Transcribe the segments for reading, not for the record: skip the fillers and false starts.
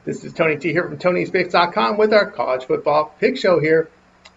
This is Tony T here from Tony'sPicks.com with our college football pick show here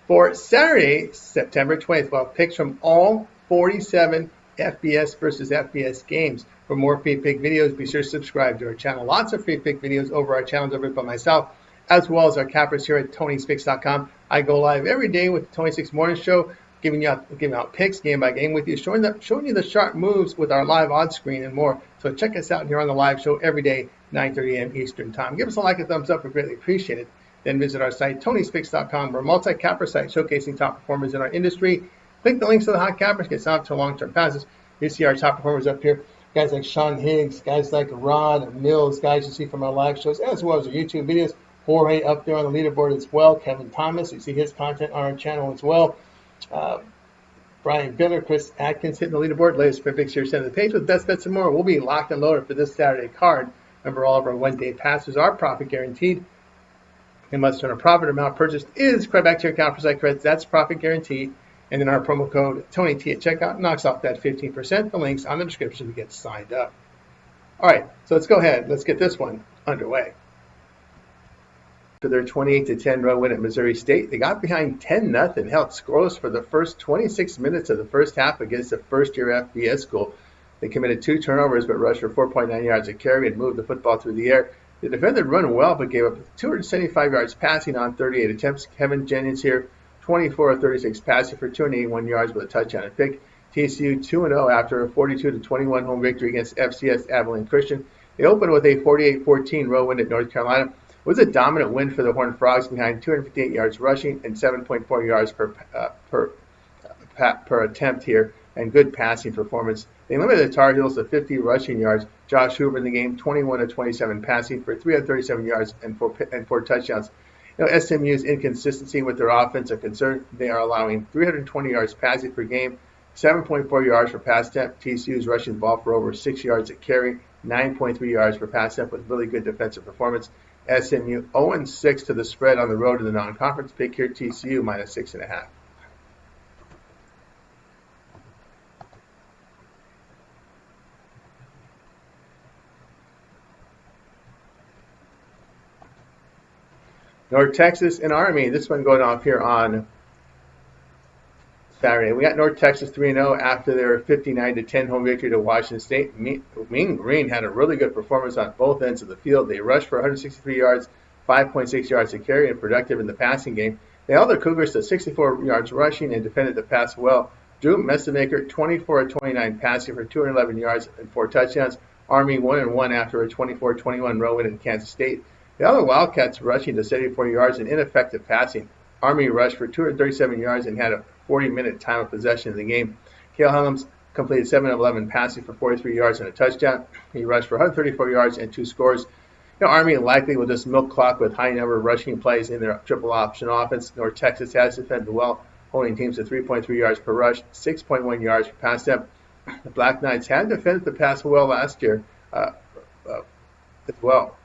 for Saturday, September 20th. We'll have picks from all 47 FBS versus FBS games. For more free pick videos, be sure to subscribe to our channel. Lots of free pick videos over our channels over by myself, as well as our cappers here at Tony'sPicks.com. I go live every day with the 26 Morning Show, giving out picks game by game with you, showing you the sharp moves with our live odds screen and more. So check us out here on the live show every day, 9:30 a.m. Eastern Time. Give us a like and thumbs up. We greatly appreciate it. Then visit our site, Tony'sPicks.com. We're a multi-capper site showcasing top performers in our industry. Click the links to the hot cappers, get signed up to long-term passes. You see our top performers up here. Guys like Sean Higgs, guys like Rod Mills, guys you see from our live shows, as well as our YouTube videos. Jorge up there on the leaderboard as well. Kevin Thomas, you see his content on our channel as well. Brian Biller, Chris Atkins hitting the leaderboard. Latest picks here, send the page with best bets and more. We'll be locked and loaded for this Saturday card. Remember, all of our one-day passes are profit guaranteed. You must earn a profit amount purchased is credit back to your account for site credits. That's profit guaranteed. And then our promo code TonyT at checkout knocks off that 15%. The link's on the description to get signed up. All right, so let's go ahead. Let's get this one underway. For their 28-10 run win at Missouri State, they got behind 10-0, held scoreless for the first 26 minutes of the first half against a first-year FBS school. They committed 2 turnovers but rushed for 4.9 yards a carry and moved the football through the air. The defender run well but gave up 275 yards passing on 38 attempts. Kevin Jennings here, 24 of 36 passing for 281 yards with a touchdown and pick. TCU 2-0 after a 42-21 home victory against FCS Abilene Christian. They opened with a 48-14 road win at North Carolina. It was a dominant win for the Horned Frogs behind 258 yards rushing and 7.4 yards per attempt here, and good passing performance. They limited the Tar Heels to 50 rushing yards. Josh Hoover in the game, 21 of 27 passing for 337 yards and 4 touchdowns. SMU's inconsistency with their offense are concerned. They are allowing 320 yards passing per game, 7.4 yards per pass attempt. TCU's rushing the ball for over 6 yards a carry, 9.3 yards per pass attempt with really good defensive performance. SMU 0-6 to the spread on the road to the non-conference. Pick here, TCU minus 6.5. North Texas and Army. This one going off here on Saturday. We got North Texas 3-0 after their 59-10 home victory to Washington State. Mean Green had a really good performance on both ends of the field. They rushed for 163 yards, 5.6 yards to carry, and productive in the passing game. They held the Cougars to 64 yards rushing and defended the pass well. Drew Messemaker, 24 of 29 passing for 211 yards and 4 touchdowns. Army 1-1 after a 24-21 road win in Kansas State. The other Wildcats rushing to 74 yards and ineffective passing. Army rushed for 237 yards and had a 40-minute time of possession in the game. Cale Helms completed 7 of 11 passing for 43 yards and a touchdown. He rushed for 134 yards and 2 scores. Army likely will just milk clock with high number of rushing plays in their triple option offense. North Texas has defended well, holding teams to 3.3 yards per rush, 6.1 yards per pass attempt. The Black Knights had defended the pass well last year as well.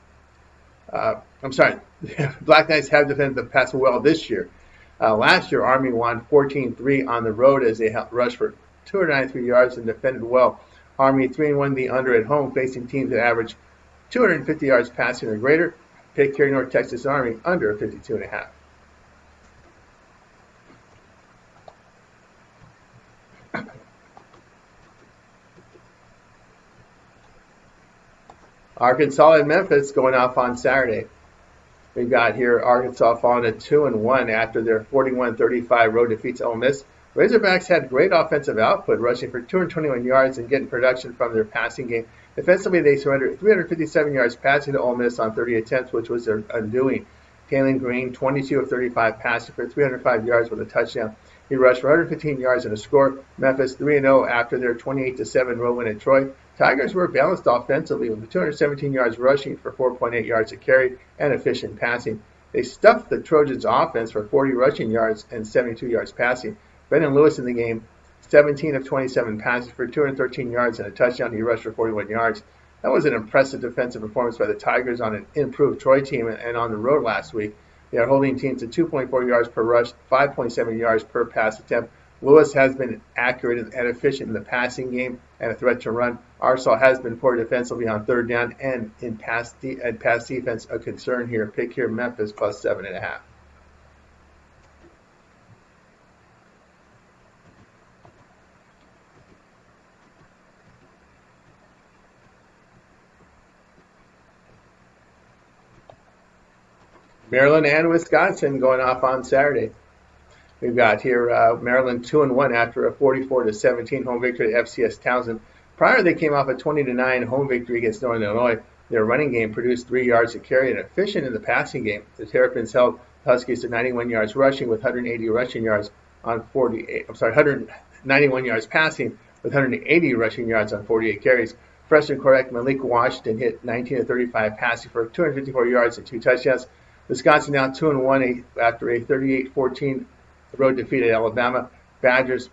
Black Knights have defended the pass well this year. Last year, Army won 14-3 on the road as they rushed for 293 yards and defended well. Army 3-1 the under at home, facing teams that average 250 yards passing or greater. Pick here, North Texas Army under 52.5. Arkansas and Memphis going off on Saturday. We've got here Arkansas falling to 2-1 after their 41-35 road defeats Ole Miss. Razorbacks had great offensive output, rushing for 221 yards and getting production from their passing game. Defensively, they surrendered 357 yards passing to Ole Miss on 30 attempts, which was their undoing. Taylon Green, 22 of 35 passing for 305 yards with a touchdown. He rushed for 115 yards and a score. Memphis 3-0 after their 28-7 road win at Troy. Tigers were balanced offensively with 217 yards rushing for 4.8 yards a carry and efficient passing. They stuffed the Trojans' offense for 40 rushing yards and 72 yards passing. Brendan Lewis in the game, 17 of 27 passes for 213 yards and a touchdown. He rushed for 41 yards. That was an impressive defensive performance by the Tigers on an improved Troy team and on the road last week. They are holding teams to 2.4 yards per rush, 5.7 yards per pass attempt. Lewis has been accurate and efficient in the passing game and a threat to run. Arsenal has been poor defensively on third down and in pass defense a concern here. Pick here Memphis plus 7.5. Maryland and Wisconsin going off on Saturday. We've got here Maryland 2-1 after a 44-17 home victory at FCS Townsend. Prior, they came off a 20-9 home victory against Northern Illinois. Their running game produced 3 yards to carry and efficient in the passing game. The Terrapins held Huskies to 91 yards rushing with 180 rushing yards on 191 yards passing with 180 rushing yards on 48 carries. Freshman quarterback Malik Washington hit 19-35 passing for 254 yards and 2 touchdowns. Wisconsin now 2-1 after a 38-14 road defeat at Alabama. Badgers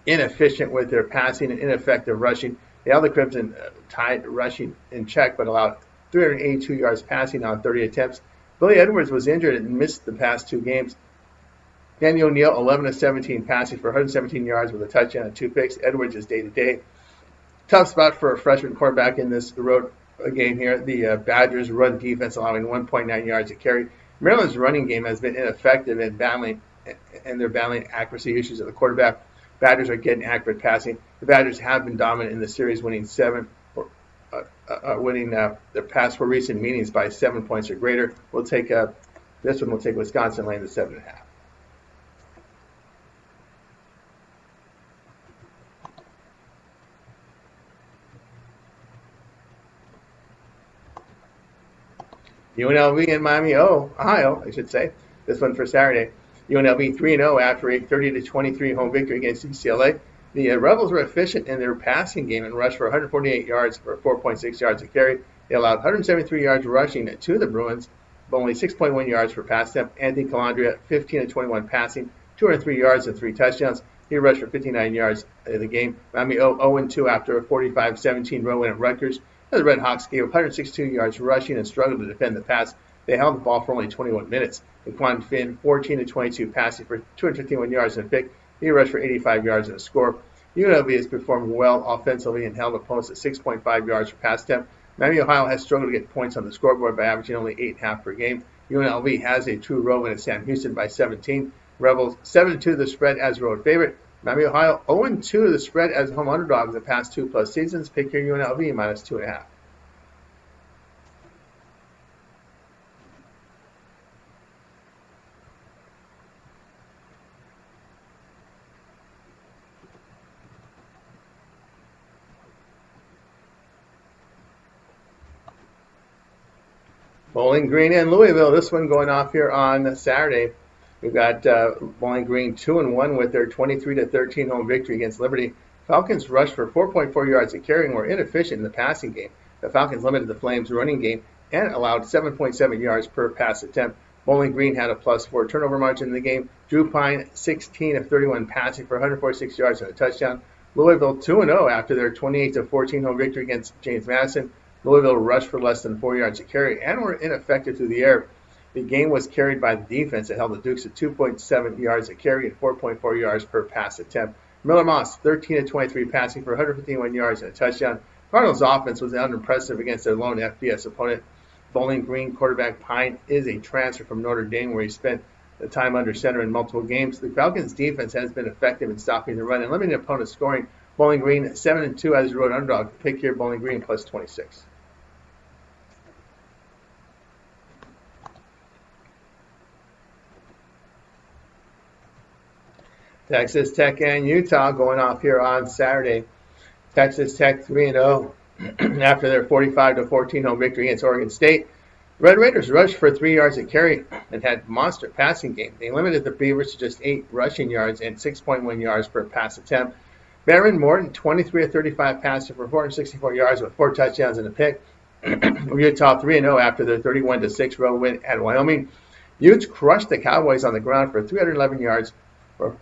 inefficient with their passing and ineffective rushing. They held the Crimson tied rushing in check, but allowed 382 yards passing on 30 attempts. Billy Edwards was injured and missed the past 2 games. Danny O'Neal 11-17 passing for 117 yards with a touchdown and 2 picks. Edwards is day-to-day. Tough spot for a freshman quarterback in this road game here. The Badgers run defense allowing 1.9 yards a carry. Maryland's running game has been ineffective in battling, and they're battling accuracy issues at the quarterback. Badgers are getting accurate passing. The Badgers have been dominant in the series, winning their past 4 recent meetings by 7 points or greater. We'll take this one. We'll take Wisconsin laying the 7.5. UNLV and Miami, Ohio, I should say. This one for Saturday. UNLV 3-0 after a 30-23 home victory against UCLA. The Rebels were efficient in their passing game and rushed for 148 yards for 4.6 yards a carry. They allowed 173 yards rushing to the Bruins, but only 6.1 yards per pass attempt. Anthony Calandria 15-21 passing, 203 yards and 3 touchdowns. He rushed for 59 yards in the game. Miami 0-2 after a 45-17 road win at Rutgers. The Red Hawks gave 162 yards rushing and struggled to defend the pass. They held the ball for only 21 minutes. Daquan Finn, 14-22 passing for 251 yards and a pick. He rushed for 85 yards and a score. UNLV has performed well offensively and held opponents at 6.5 yards per pass attempt. Miami, Ohio has struggled to get points on the scoreboard by averaging only 8.5 per game. UNLV has a true road win at Sam Houston by 17. Rebels 7-2 the spread as road favorite. Miami, Ohio 0-2 the spread as home underdog in the past 2+ seasons. Pick your UNLV minus 2.5. Bowling Green and Louisville. This one going off here on Saturday. We've got Bowling Green 2-1 with their 23-13 home victory against Liberty. Falcons rushed for 4.4 yards a carry and were inefficient in the passing game. The Falcons limited the Flames' running game and allowed 7.7 yards per pass attempt. Bowling Green had a +4 turnover margin in the game. Drew Pine 16-31 passing for 146 yards and a touchdown. Louisville 2-0 after their 28-14 home victory against James Madison. Louisville rushed for less than 4 yards a carry and were ineffective through the air. The game was carried by the defense that held the Dukes at 2.7 yards a carry and 4.4 yards per pass attempt. Miller Moss, 13-23 passing for 151 yards and a touchdown. Cardinals' offense was unimpressive against their lone FBS opponent. Bowling Green quarterback Pine is a transfer from Notre Dame, where he spent the time under center in multiple games. The Falcons' defense has been effective in stopping the run and limiting opponents' scoring. Bowling Green 7-2 as a road underdog. Pick here Bowling Green plus 26. Texas Tech and Utah going off here on Saturday. Texas Tech 3-0 after their 45-14 home victory against Oregon State. Red Raiders rushed for 3 yards a carry and had monster passing game. They limited the Beavers to just 8 rushing yards and 6.1 yards per pass attempt. Baron Morton 23-35 passing for 464 yards with 4 touchdowns and a pick. Utah 3-0 after their 31-6 road win at Wyoming. Utes crushed the Cowboys on the ground for 311 yards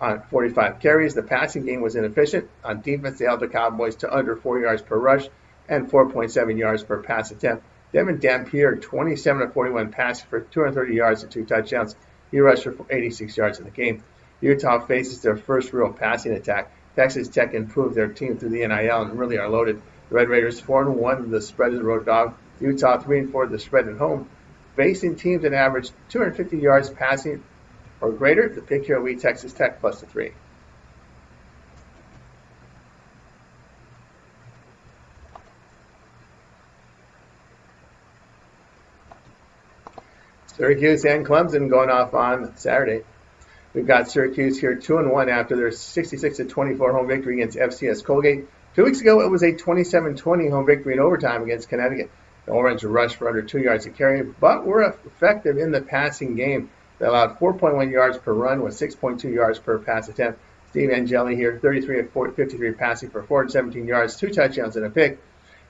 on 45 carries. The passing game was inefficient. On defense, they held the Cowboys to under 4 yards per rush and 4.7 yards per pass attempt. Devin Dampier, 27-41 passing for 230 yards and 2 touchdowns. He rushed for 86 yards in the game. Utah faces their first real passing attack. Texas Tech improved their team through the NIL and really are loaded. The Red Raiders 4-1, the spread is a road dog. Utah 3-4, the spread at home. Facing teams that average 250 yards passing or greater, the pick here will be Texas Tech plus the 3. Syracuse and Clemson going off on Saturday. We've got Syracuse here 2-1 after their 66-24 home victory against FCS Colgate. 2 weeks ago, it was a 27-20 home victory in overtime against Connecticut. The Orange rushed for under 2 yards a carry, but were effective in the passing game. They allowed 4.1 yards per run with 6.2 yards per pass attempt. Steve Angeli here, 33 of 53 passing for 417 yards, 2 touchdowns and a pick.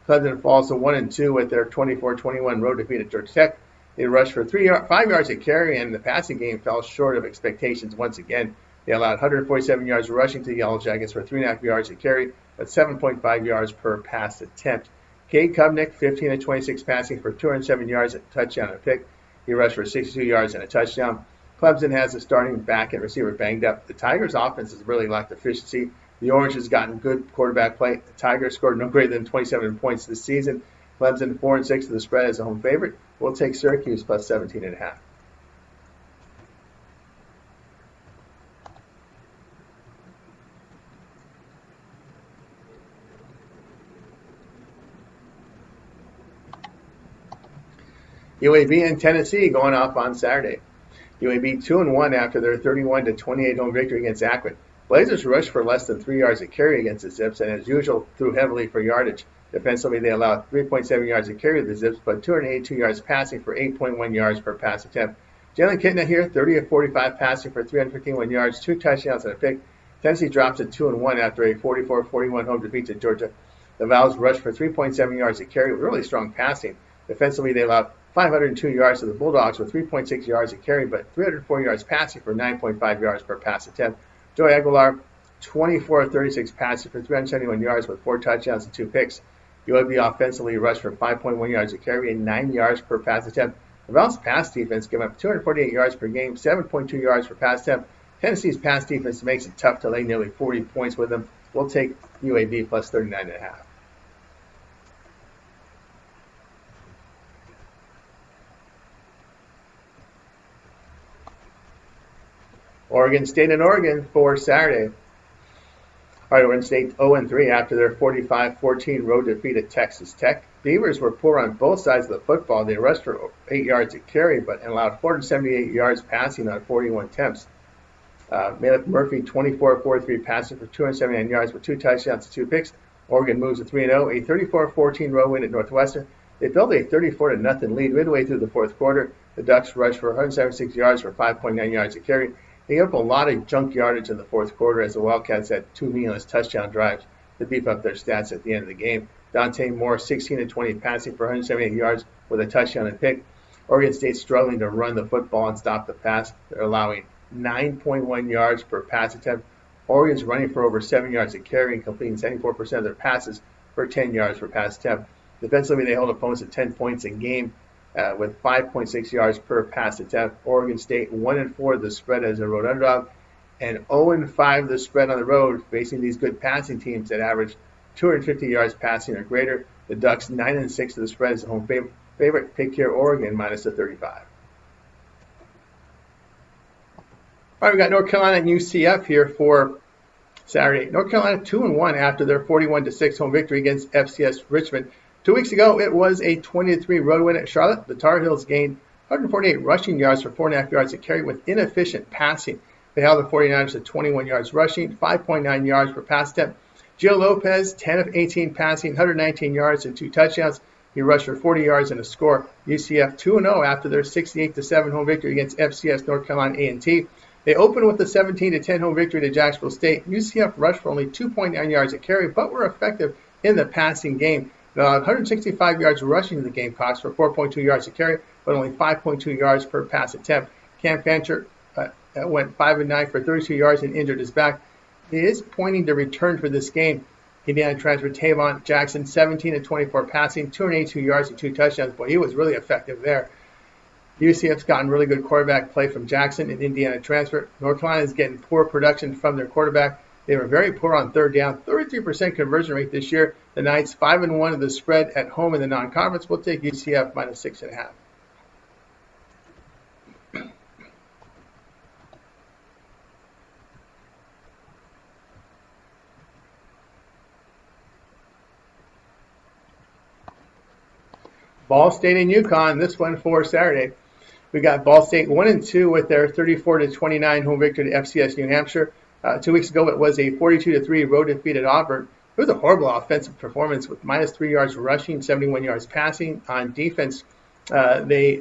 Clemson falls to 1-2 with their 24-21 road defeat at Georgia Tech. They rushed for 5 yards a carry, and the passing game fell short of expectations once again. They allowed 147 yards rushing to the Yellow Jackets for 3.5 yards a carry, but 7.5 yards per pass attempt. Cade Kubnik, 15 of 26 passing for 207 yards, a touchdown and a pick. He rushed for 62 yards and a touchdown. Clemson has a starting back and receiver banged up. The Tigers' offense has really lacked efficiency. The Orange has gotten good quarterback play. The Tigers scored no greater than 27 points this season. Clemson 4-6 to the spread as a home favorite. We'll take Syracuse plus 17.5. UAB and Tennessee going off on Saturday. UAB 2-1 after their 31-28 home victory against Akron. Blazers rushed for less than 3 yards a carry against the Zips, and as usual, threw heavily for yardage. Defensively, they allowed 3.7 yards a carry to the Zips, but 282 yards passing for 8.1 yards per pass attempt. Jalen Kitna here, 30 of 45 passing for 351 yards, 2 touchdowns and a pick. Tennessee drops to 2-1 after a 44-41 home defeat to Georgia. The Vols rushed for 3.7 yards a carry with really strong passing. Defensively, they allowed 502 yards to the Bulldogs with 3.6 yards a carry, but 304 yards passing for 9.5 yards per pass attempt. Joey Aguilar, 24 of 36 passing for 371 yards with 4 touchdowns and 2 picks. UAB offensively rushed for 5.1 yards a carry and 9 yards per pass attempt. The Vols' pass defense gave up 248 yards per game, 7.2 yards per pass attempt. Tennessee's pass defense makes it tough to lay nearly 40 points with them. We'll take UAB plus 39.5. Oregon State and Oregon for Saturday. All right, Oregon State 0-3 after their 45-14 road defeat at Texas Tech. Beavers were poor on both sides of the football. They rushed for 8 yards a carry, but allowed 478 yards passing on 41 attempts. Malek Murphy, 24-43 passing for 279 yards with 2 touchdowns and 2 picks. Oregon moves to 3-0, a 34-14 road win at Northwestern. They built a 34-0 lead midway through the fourth quarter. The Ducks rushed for 176 yards for 5.9 yards a carry. They gave up a lot of junk yardage in the fourth quarter as the Wildcats had 2 meaningless touchdown drives to beef up their stats at the end of the game. Dante Moore, 16 of 20 passing for 178 yards with a touchdown and pick. Oregon State struggling to run the football and stop the pass. They're allowing 9.1 yards per pass attempt. Oregon's running for over 7 yards a carry and completing 74% of their passes for 10 yards per pass attempt. Defensively, they hold opponents at 10 points a game with 5.6 yards per pass attempt. Oregon State 1-4 the spread as a road underdog, and 0-5 the spread on the road facing these good passing teams that average 250 yards passing or greater. The Ducks 9-6 to the spread as a home favorite. Pick here Oregon minus the 35. All right, we got North Carolina and UCF here for Saturday. North Carolina 2-1 after their 41-6 home victory against FCS Richmond. 2 weeks ago, it was a 20-3 road win at Charlotte. The Tar Heels gained 148 rushing yards for 4.5 yards a carry with inefficient passing. They held the 49ers to 21 yards rushing, 5.9 yards per pass attempt. Gio Lopez, 10 of 18 passing, 119 yards and 2 touchdowns. He rushed for 40 yards and a score. UCF 2-0 after their 68-7 home victory against FCS North Carolina A&T. They opened with a 17-10 home victory to Jacksonville State. UCF rushed for only 2.9 yards a carry, but were effective in the passing game. They allowed 165 yards rushing to the Gamecocks for 4.2 yards a carry, but only 5.2 yards per pass attempt. Cam Fancher went 5-9 for 32 yards and injured his back. He is pointing to return for this game. Indiana transfer Tavon Jackson, 17-24 passing, 282 yards and 2 touchdowns. Boy, he was really effective there. UCF's gotten really good quarterback play from Jackson, and Indiana transfer. North Carolina is getting poor production from their quarterback. They were very poor on third down, 33% conversion rate this year. The Knights 5-1 of the spread at home in the non-conference. We'll take UCF minus 6.5. Ball State and UConn, this one for Saturday. We got Ball State 1-2 with their 34-29 home victory to FCS New Hampshire. 2 weeks ago, it was a 42-3 road defeat at Auburn. It was a horrible offensive performance with minus 3 yards rushing, 71 yards passing. On defense, they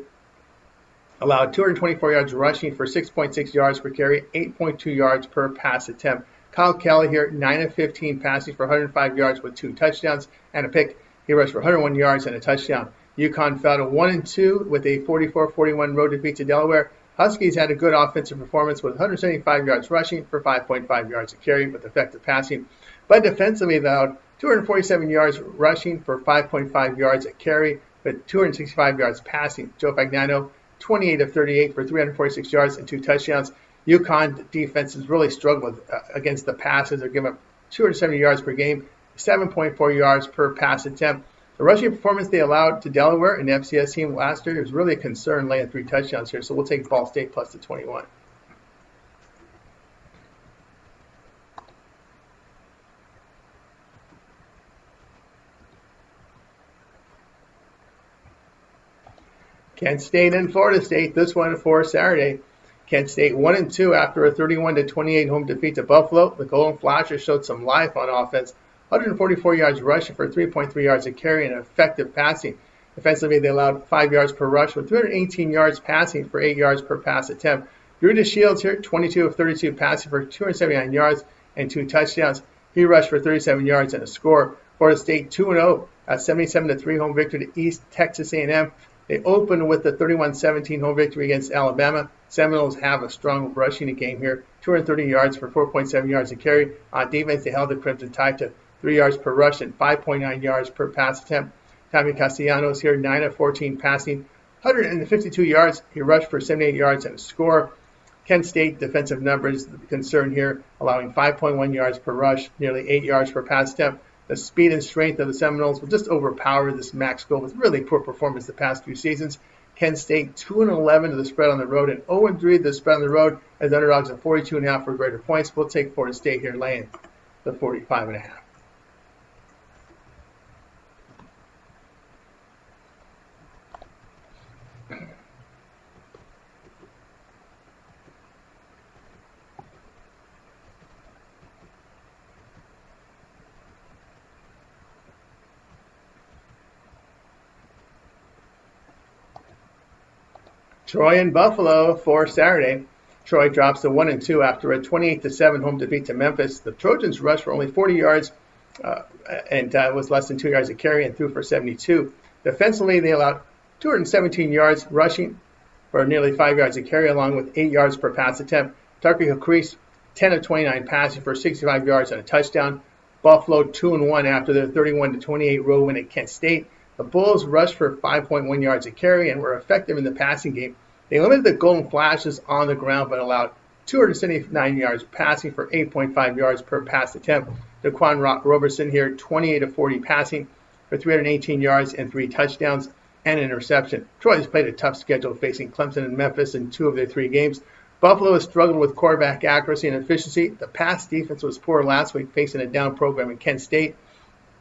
allowed 224 yards rushing for 6.6 yards per carry, 8.2 yards per pass attempt. Kyle Kelly here, 9 of 15 passing for 105 yards with 2 touchdowns and a pick. He rushed for 101 yards and a touchdown. UConn fell to 1-2 with a 44-41 road defeat to Delaware. Huskies had a good offensive performance with 175 yards rushing for 5.5 yards a carry with effective passing. But defensively, they allowed 247 yards rushing for 5.5 yards a carry with 265 yards passing. Joe Fagnano, 28 of 38 for 346 yards and 2 touchdowns. UConn defense has really struggled against the passes. They're giving up 270 yards per game, 7.4 yards per pass attempt. The rushing performance they allowed to Delaware, an FCS team last year, is really a concern, laying 3 touchdowns here. So we'll take Ball State plus the 21. Kent State and Florida State, this one for Saturday. Kent State 1-2 after a 31-28 home defeat to Buffalo. The Golden Flashes showed some life on offense. 144 yards rushing for 3.3 yards a carry and effective passing. Defensively, they allowed 5 yards per rush with 218 yards passing for 8 yards per pass attempt. Drew DeShields here, 22 of 32 passing for 279 yards and 2 touchdowns. He rushed for 37 yards and a score. Florida State 2-0, a 77-3 home victory to East Texas A&M. They opened with the 31-17 home victory against Alabama. Seminoles have a strong rushing game here, 230 yards for 4.7 yards a carry. On defense, they held the Crimson Tide to 3 yards per rush and 5.9 yards per pass attempt. Tommy Castellanos here, 9 of 14 passing, 152 yards. He rushed for 78 yards and a score. Kent State defensive numbers, the concern here, allowing 5.1 yards per rush, nearly 8 yards per pass attempt. The speed and strength of the Seminoles will just overpower this MAC school with really poor performance the past few seasons. Kent State 2-11 to the spread on the road and 0-3 to the spread on the road as underdogs at 42.5 for greater points. We'll take Florida State here laying the 45.5. Troy and Buffalo for Saturday. Troy drops to 1-2 after a 28-7 home defeat to Memphis. The Trojans rushed for only 40 yards and was less than 2 yards a carry and threw for 72. Defensively, they allowed 217 yards rushing for nearly 5 yards a carry, along with 8 yards per pass attempt. Tarky Hakris, 10 of 29 passing for 65 yards and a touchdown. Buffalo 2-1 after their 31-28 road win at Kent State. The Bulls rushed for 5.1 yards a carry and were effective in the passing game. They limited the Golden Flashes on the ground but allowed 279 yards passing for 8.5 yards per pass attempt. Daquan Roberson here, 28 of 40 passing for 318 yards and 3 touchdowns and an interception. Troy has played a tough schedule facing Clemson and Memphis in 2 of their 3 games. Buffalo has struggled with quarterback accuracy and efficiency. The pass defense was poor last week facing a down program in Kent State.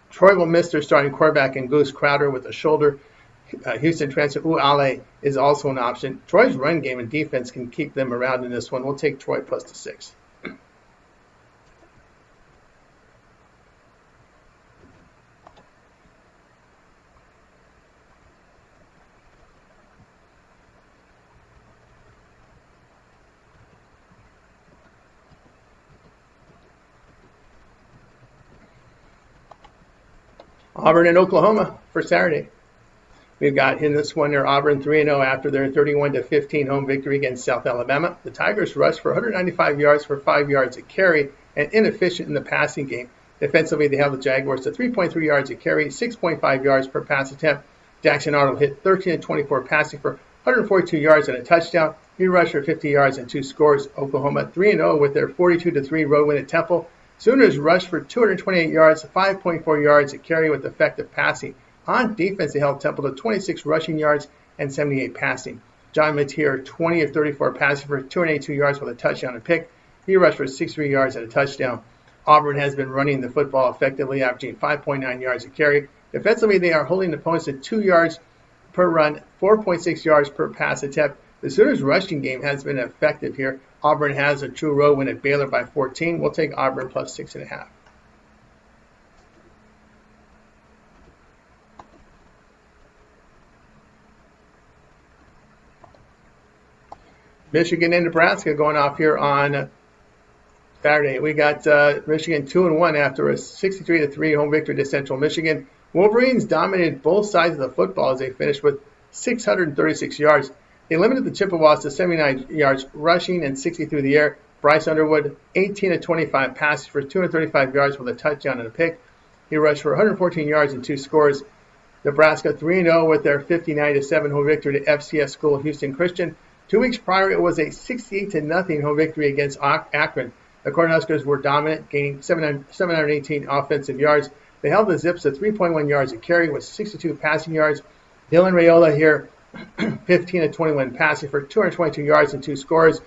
Troy will miss their starting quarterback in Goose Crowder with a shoulder. Houston transfer Uale is also an option. Troy's run game and defense can keep them around in this one. We'll take Troy plus the 6. Auburn and Oklahoma for Saturday. We've got in this one there Auburn 3-0 after their 31-15 home victory against South Alabama. The Tigers rushed for 195 yards for 5 yards a carry and inefficient in the passing game. Defensively, they held the Jaguars to 3.3 yards a carry, 6.5 yards per pass attempt. Jackson Arnold hit 13-24 passing for 142 yards and a touchdown. He rushed for 50 yards and 2 scores. Oklahoma 3-0 with their 42-3 road win at Temple. Sooners rushed for 228 yards, 5.4 yards a carry with effective passing. On defense, they held Temple to 26 rushing yards and 78 passing. John Mateer, 20 of 34 passing for 282 yards with a touchdown and pick. He rushed for 63 yards and a touchdown. Auburn has been running the football effectively, averaging 5.9 yards a carry. Defensively, they are holding opponents to 2 yards per run, 4.6 yards per pass attempt. The Sooners' rushing game has been effective here. Auburn has a true road win at Baylor by 14. We'll take Auburn plus 6.5. Michigan and Nebraska going off here on Saturday. We got Michigan 2-1 after a 63-3 home victory to Central Michigan. Wolverines dominated both sides of the football as they finished with 636 yards. They limited the Chippewas to 79 yards rushing and 60 through the air. Bryce Underwood, 18 of 25 passes for 235 yards with a touchdown and a pick. He rushed for 114 yards and 2 scores. Nebraska 3-0 with their 59-7 home victory to FCS school Houston Christian. 2 weeks prior, it was a 68-0 home victory against Akron. The Cornhuskers were dominant, gaining 718 offensive yards. They held the Zips to 3.1 yards a carry with 62 passing yards. Dylan Raiola here, 15 of 21 passing for 222 yards and 2 scores.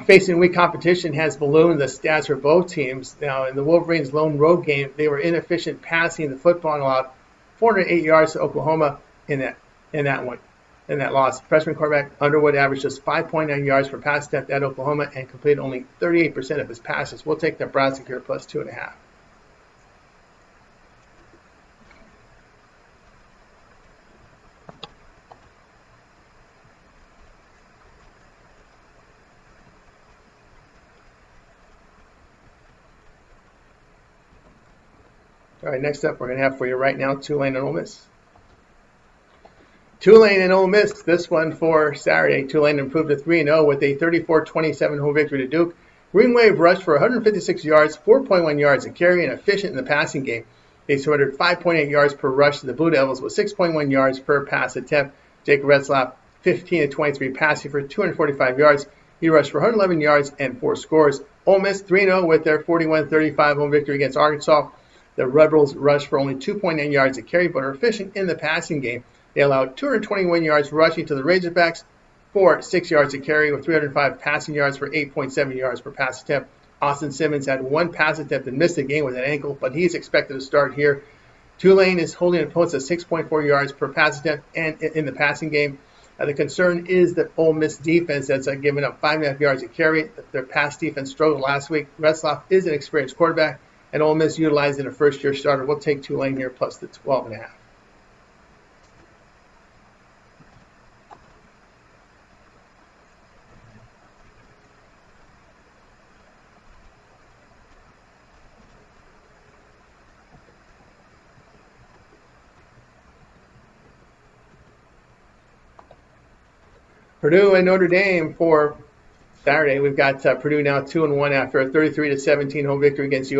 Facing weak competition has ballooned the stats for both teams. Now, in the Wolverines' lone road game, they were inefficient passing the football and allowed 408 yards to Oklahoma in that loss. Freshman quarterback Underwood averaged just 5.9 yards per pass attempt at Oklahoma and completed only 38% of his passes. We'll take Nebraska here plus 2.5. All right, next up, we're going to have for you right now Tulane and Ole Miss. Tulane and Ole Miss, this one for Saturday. Tulane improved to 3-0 with a 34-27 home victory to Duke. Green Wave rushed for 156 yards, 4.1 yards a carry, and efficient in the passing game. They surrendered 5.8 yards per rush to the Blue Devils with 6.1 yards per pass attempt. Jake Retzlaff, 15 of 23 passing for 245 yards. He rushed for 111 yards and 4 scores. Ole Miss 3-0 with their 41-35 home victory against Arkansas. The Rebels rushed for only 2.9 yards a carry, but are efficient in the passing game. They allowed 221 yards rushing to the Razorbacks for 6 yards a carry with 305 passing yards for 8.7 yards per pass attempt. Austin Simmons had 1 pass attempt and missed the game with an ankle, but he's expected to start here. Tulane is holding opponents at 6.4 yards per pass attempt and in the passing game. The concern is that Ole Miss defense that's given up 5.5 yards a carry. Their pass defense struggled last week. Retzlaff is an experienced quarterback, and Ole Miss utilizing a first-year starter. We'll take Tulane here plus the 12.5. Purdue and Notre Dame for Saturday. We've got Purdue now 2-1 after a 33-17 home victory against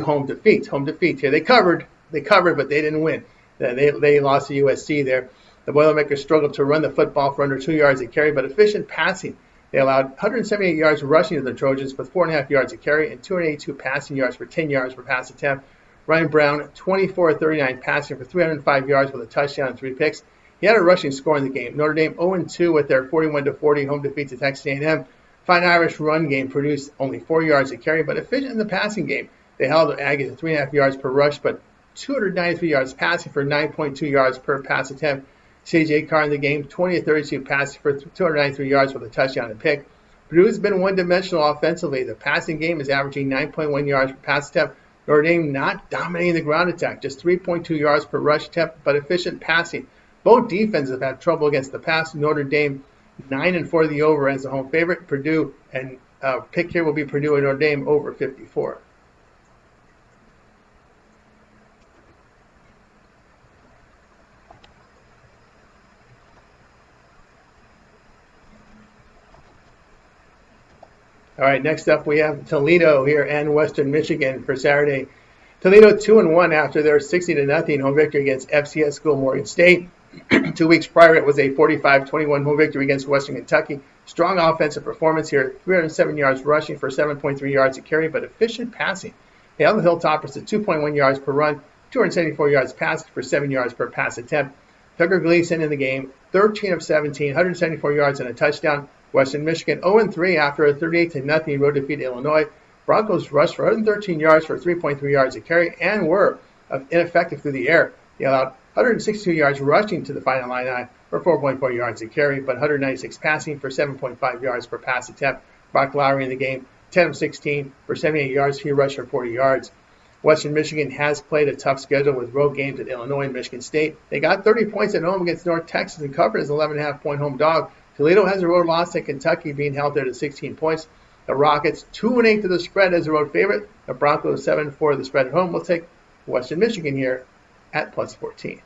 home defeat here. They covered, but they didn't win. They lost to USC there. The Boilermakers struggled to run the football for under 2 yards a carry, but efficient passing. They allowed 178 yards rushing to the Trojans with 4.5 yards a carry and 282 passing yards for 10 yards per pass attempt. Ryan Brown, 24-39 passing for 305 yards with a touchdown and 3 picks. He had a rushing score in the game. Notre Dame 0-2 with their 41-40 home defeat to Texas A&M. Fine Irish run game produced only 4 yards a carry, but efficient in the passing game. They held the Aggies at 3.5 yards per rush, but 293 yards passing for 9.2 yards per pass attempt. C.J. Carr in the game, 20-32 passing for 293 yards with a touchdown and pick. Purdue's been one-dimensional offensively. The passing game is averaging 9.1 yards per pass attempt. Notre Dame not dominating the ground attack, just 3.2 yards per rush attempt, but efficient passing. Both defenses have had trouble against the pass. Notre Dame 9-4 the over as the home favorite. Purdue and pick here will be Purdue and Notre Dame over 54. All right, next up we have Toledo here and Western Michigan for Saturday. Toledo 2-1 after their 60-0 home victory against FCS school Morgan State. 2 weeks prior, it was a 45-21 home victory against Western Kentucky. Strong offensive performance here, 307 yards rushing for 7.3 yards a carry, but efficient passing. They held the Hilltoppers to 2.1 yards per run, 274 yards passed for 7 yards per pass attempt. Tucker Gleason in the game, 13 of 17, 174 yards and a touchdown. Western Michigan 0-3 after a 38-0 road defeat at Illinois. Broncos rushed for 113 yards for 3.3 yards a carry and were ineffective through the air. They allowed 162 yards rushing to the final line for 4.4 yards a carry, but 196 passing for 7.5 yards per pass attempt. Brock Lowry in the game, 10 of 16 for 78 yards. He rushed for 40 yards. Western Michigan has played a tough schedule with road games at Illinois and Michigan State. They got 30 points at home against North Texas and covered as an 11.5-point home dog. Toledo has a road loss at Kentucky, being held there to 16 points. The Rockets 2-8 to the spread as a road favorite. The Broncos 7-4 to the spread at home. We'll take Western Michigan here at plus 14.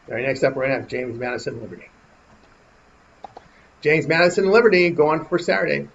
All right, next up we're going to have James Madison Liberty. James Madison Liberty going for Saturday.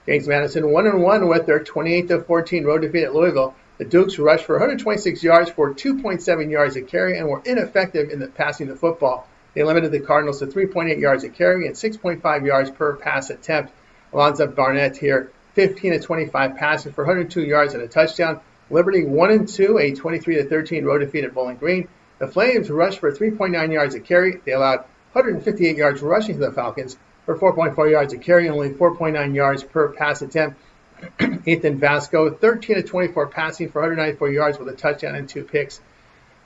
James Madison 1-1 with their 28-14 road defeat at Louisville. The Dukes rushed for 126 yards for 2.7 yards a carry and were ineffective in passing the football. They limited the Cardinals to 3.8 yards a carry and 6.5 yards per pass attempt. Alonzo Barnett here, 15 of 25 passes for 102 yards and a touchdown. Liberty 1-2, a 23-13 road defeat at Bowling Green. The Flames rushed for 3.9 yards a carry. They allowed 158 yards rushing to the Falcons for 4.4 yards a carry and only 4.9 yards per pass attempt. Ethan Vasco, 13 of 24 passing for 194 yards with a touchdown and 2 picks.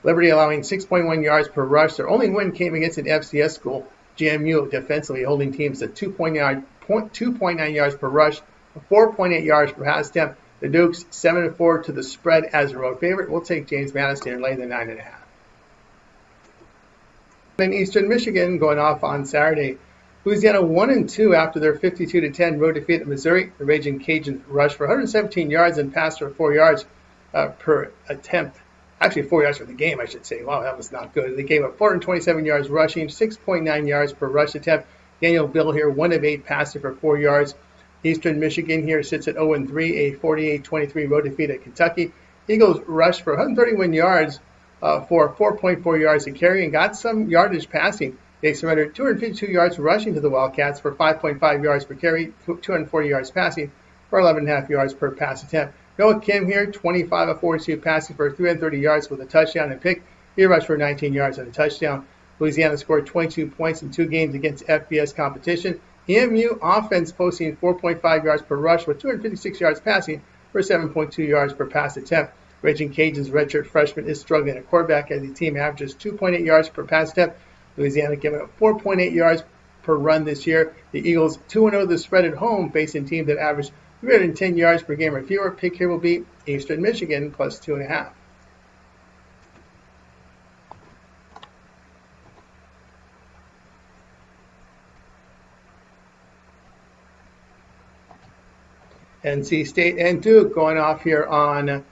Liberty allowing 6.1 yards per rush. Their only win came against an FCS school, GMU, defensively holding teams to 2.9 yards per rush, 4.8 yards per pass attempt. The Dukes 7-4 to the spread as a road favorite. We'll take James Madison and lay the 9.5. In Eastern Michigan going off on Saturday. Louisiana 1-2 after their 52-10 road defeat at Missouri. The Raging Cajuns rushed for 117 yards and passed for 4 yards per attempt. Actually, 4 yards for the game, I should say. Wow, that was not good. They gave up 427 yards rushing, 6.9 yards per rush attempt. Daniel Bill here, 1 of 8 passing for 4 yards. Eastern Michigan here sits at 0-3, a 48-23 road defeat at Kentucky. Eagles rushed for 131 yards for 4.4 yards a carry and got some yardage passing. They surrendered 252 yards rushing to the Wildcats for 5.5 yards per carry, 240 yards passing for 11.5 yards per pass attempt. Noah Kim here, 25 of 42 passing for 330 yards with a touchdown and pick. He rushed for 19 yards and a touchdown. Louisiana scored 22 points in 2 games against FBS competition. EMU offense posting 4.5 yards per rush with 256 yards passing for 7.2 yards per pass attempt. Raging Cajuns redshirt freshman is struggling at quarterback as the team averages 2.8 yards per pass attempt. Louisiana giving up 4.8 yards per run this year. The Eagles 2-0 the spread at home, facing teams that average 310 yards per game or fewer. Pick here will be Eastern Michigan plus 2.5. NC State and Duke going off here on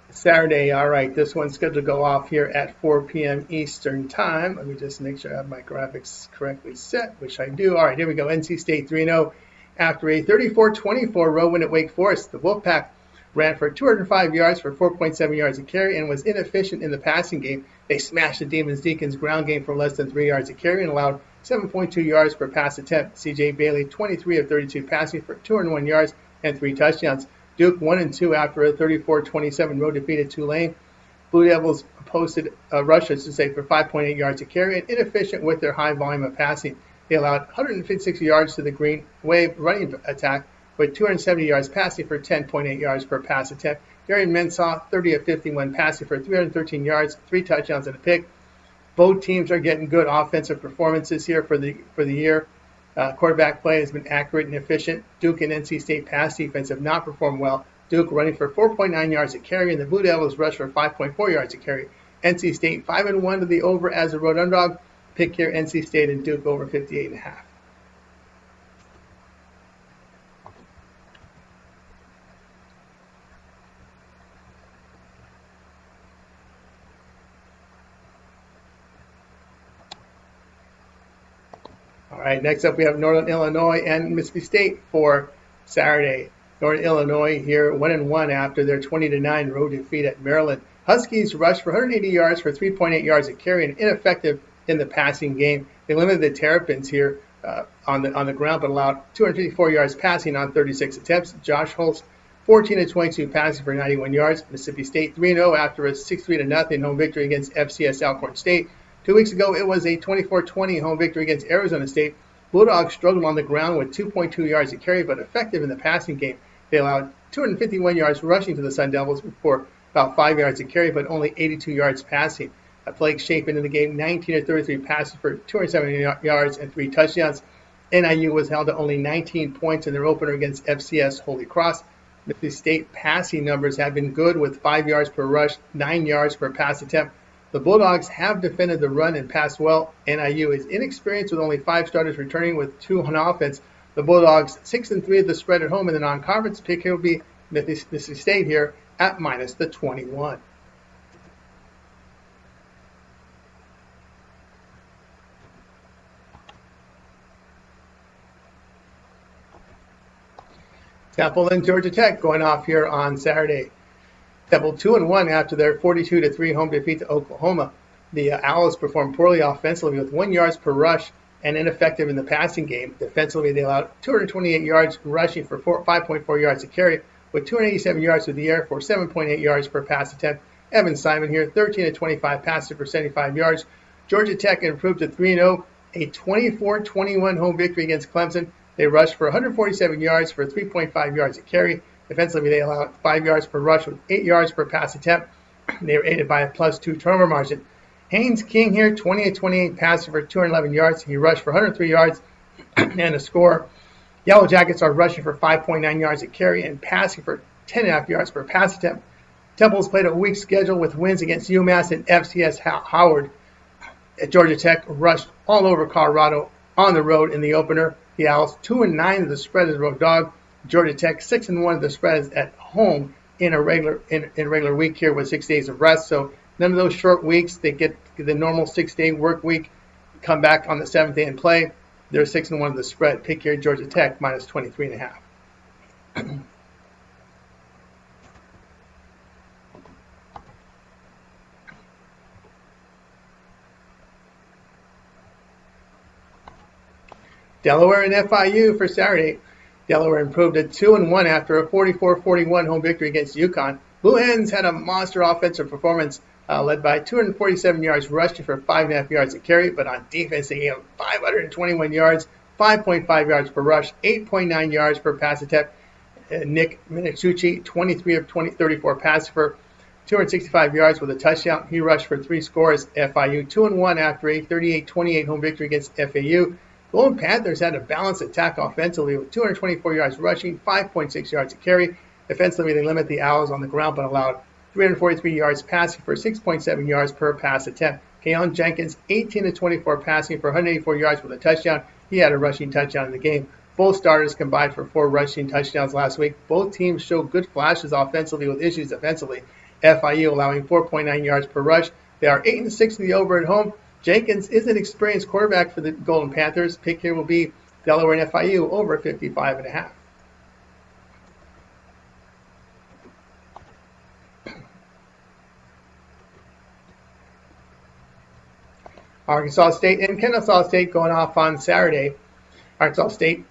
Saturday. All right, this one's scheduled to go off here at 4 p.m. Eastern Time. Let me just make sure I have my graphics correctly set, which I do. All right, here we go. NC State 3-0 after a 34-24 road win at Wake Forest. The Wolfpack ran for 205 yards for 4.7 yards a carry and was inefficient in the passing game. They smashed the Demons Deacons ground game for less than 3 yards a carry and allowed 7.2 yards per pass attempt. C.J. Bailey, 23 of 32 passing for 201 yards and 3 touchdowns. Duke 1-2 after a 34-27 road defeat at Tulane. Blue Devils posted rushes for 5.8 yards a carry and inefficient with their high volume of passing. They allowed 156 yards to the Green Wave running attack with 270 yards passing for 10.8 yards per pass attempt. Gary Mensah, 30 of 51 passing for 313 yards, 3 touchdowns and a pick. Both teams are getting good offensive performances here for the year. Quarterback play has been accurate and efficient. Duke and NC State pass defense have not performed well. Duke running for 4.9 yards a carry, and the Blue Devils rush for 5.4 yards a carry. NC State 5-1 to the over as a road underdog. Pick here NC State and Duke over 58.5. All right, next up we have Northern Illinois and Mississippi State for Saturday. Northern Illinois here 1-1 after their 20-9 road defeat at Maryland. Huskies rushed for 180 yards for 3.8 yards a carry and ineffective in the passing game. They limited the Terrapins here on the ground, but allowed 254 yards passing on 36 attempts. Josh Holtz, 14-22 passing for 91 yards. Mississippi State 3-0 after a 6-3-0 home victory against FCS Alcorn State. 2 weeks ago, it was a 24-20 home victory against Arizona State. Bulldogs struggled on the ground with 2.2 yards a carry, but effective in the passing game. They allowed 251 yards rushing to the Sun Devils for about 5 yards a carry, but only 82 yards passing. Blake Shapen in the game, 19-33 passes for 270 yards and 3 touchdowns. NIU was held to only 19 points in their opener against FCS Holy Cross. Mississippi State passing numbers have been good with 5 yards per rush, 9 yards per pass attempt. The Bulldogs have defended the run and passed well. NIU is inexperienced with only 5 starters returning with 2 on offense. The Bulldogs 6-3 at the spread at home in the non-conference. Pick here will be Mississippi State here at minus the 21. Temple and Georgia Tech going off here on Saturday. Temple 2-1 after their 42-3 home defeat to Oklahoma. The Owls performed poorly offensively with 1 yards per rush and ineffective in the passing game. Defensively, they allowed 228 yards rushing for 5.4 yards a carry, with 287 yards through the air for 7.8 yards per pass attempt. Evan Simon here, 13-25 passes for 75 yards. Georgia Tech improved to 3-0, a 24-21 home victory against Clemson. They rushed for 147 yards for 3.5 yards a carry. Defensively, they allowed 5 yards per rush with 8 yards per pass attempt. They were aided by a +2 turnover margin. Haynes King here, 20-28 passes for 211 yards. He rushed for 103 yards and a score. Yellow Jackets are rushing for 5.9 yards a carry and passing for 10.5 yards per pass attempt. Temple's played a weak schedule with wins against UMass and FCS Howard. Georgia Tech rushed all over Colorado on the road in the opener. The Owls 2-9 of the spread as a road dog. Georgia Tech 6-1 of the spread is at home in a regular week here with 6 days of rest. So none of those short weeks. They get the normal 6-day work week, come back on the 7th day and play. They're 6-1 of the spread. Pick here Georgia Tech minus 23.5. Delaware and FIU for Saturday. Delaware improved to 2-1 after a 44-41 home victory against UConn. Blue Hens had a monster offensive performance led by 247 yards rushing for 5.5 yards a carry, but on defense they gave 521 yards, 5.5 yards per rush, 8.9 yards per pass attempt. Nick Minicucci, 23 of 34 passes for 265 yards with a touchdown. He rushed for 3 scores. FIU 2-1 after a 38-28 home victory against FAU. Golden Panthers had a balanced attack offensively with 224 yards rushing, 5.6 yards a carry. Defensively, they limit the Owls on the ground but allowed 343 yards passing for 6.7 yards per pass attempt. Keon Jenkins, 18-24 passing for 184 yards with a touchdown. He had a rushing touchdown in the game. Both starters combined for 4 rushing touchdowns last week. Both teams showed good flashes offensively with issues defensively. FIU allowing 4.9 yards per rush. They are 8-6 in the over at home. Jenkins is an experienced quarterback for the Golden Panthers. Pick here will be Delaware and FIU over 55.5. Arkansas State and Kennesaw State going off on Saturday. Arkansas State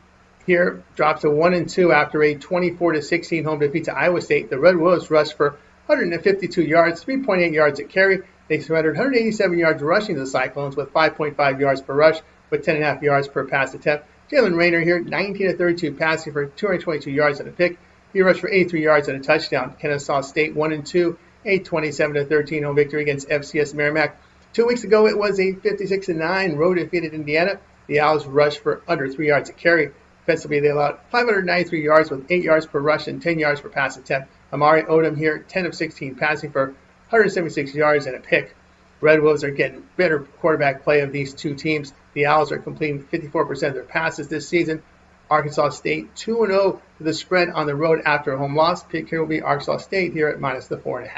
here drops to 1-2 after a 24-16 home defeat to Iowa State. The Red Wolves rushed for 152 yards, 3.8 yards a carry. They surrendered 187 yards rushing to the Cyclones with 5.5 yards per rush with 10.5 yards per pass attempt. Jalen Rayner here, 19-32 passing for 222 yards and a pick. He rushed for 83 yards and a touchdown. Kennesaw State 1-2, a 27-13 home victory against FCS Merrimack. 2 weeks ago, it was a 56-9 road defeat at Indiana. The Owls rushed for under 3 yards a carry. Offensively, they allowed 593 yards with 8 yards per rush and 10 yards per pass attempt. Amari Odom here, 10 of 16 passing for 176 yards and a pick. Red Wolves are getting better quarterback play of these two teams. The Owls are completing 54% of their passes this season. Arkansas State 2-0 to the spread on the road after a home loss. Pick here will be Arkansas State here at minus the 4.5.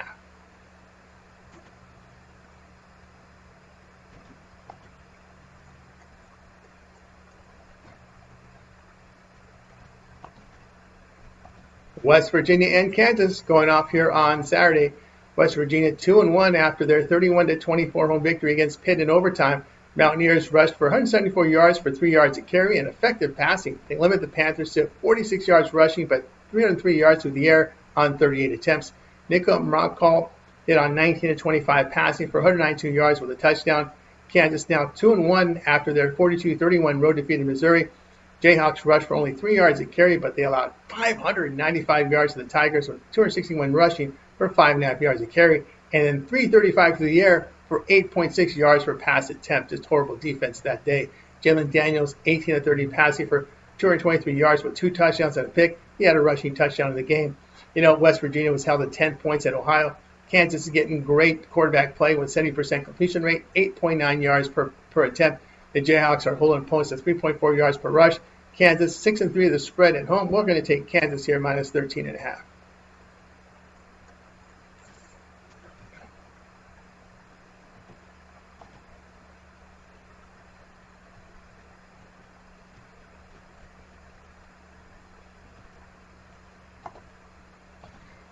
West Virginia and Kansas going off here on Saturday. West Virginia 2-1 after their 31-24 home victory against Pitt in overtime. Mountaineers rushed for 174 yards for 3 yards a carry and effective passing. They limit the Panthers to 46 yards rushing, but 303 yards through the air on 38 attempts. Nico Mrakal hit on 19-25 passing for 192 yards with a touchdown. Kansas now 2-1 after their 42-31 road defeat in Missouri. Jayhawks rushed for only 3 yards a carry, but they allowed 595 yards to the Tigers with 261 rushing for 5.5 yards a carry, and then 335 through the air for 8.6 yards per pass attempt. Just horrible defense that day. Jalen Daniels, 18-30 passing for 223 yards with 2 touchdowns and a pick. He had a rushing touchdown in the game. West Virginia was held at 10 points at Ohio. Kansas is getting great quarterback play with 70% completion rate, 8.9 yards per attempt. The Jayhawks are holding opponents to 3.4 yards per rush. Kansas 6-3 of the spread at home. We're going to take Kansas here minus 13.5.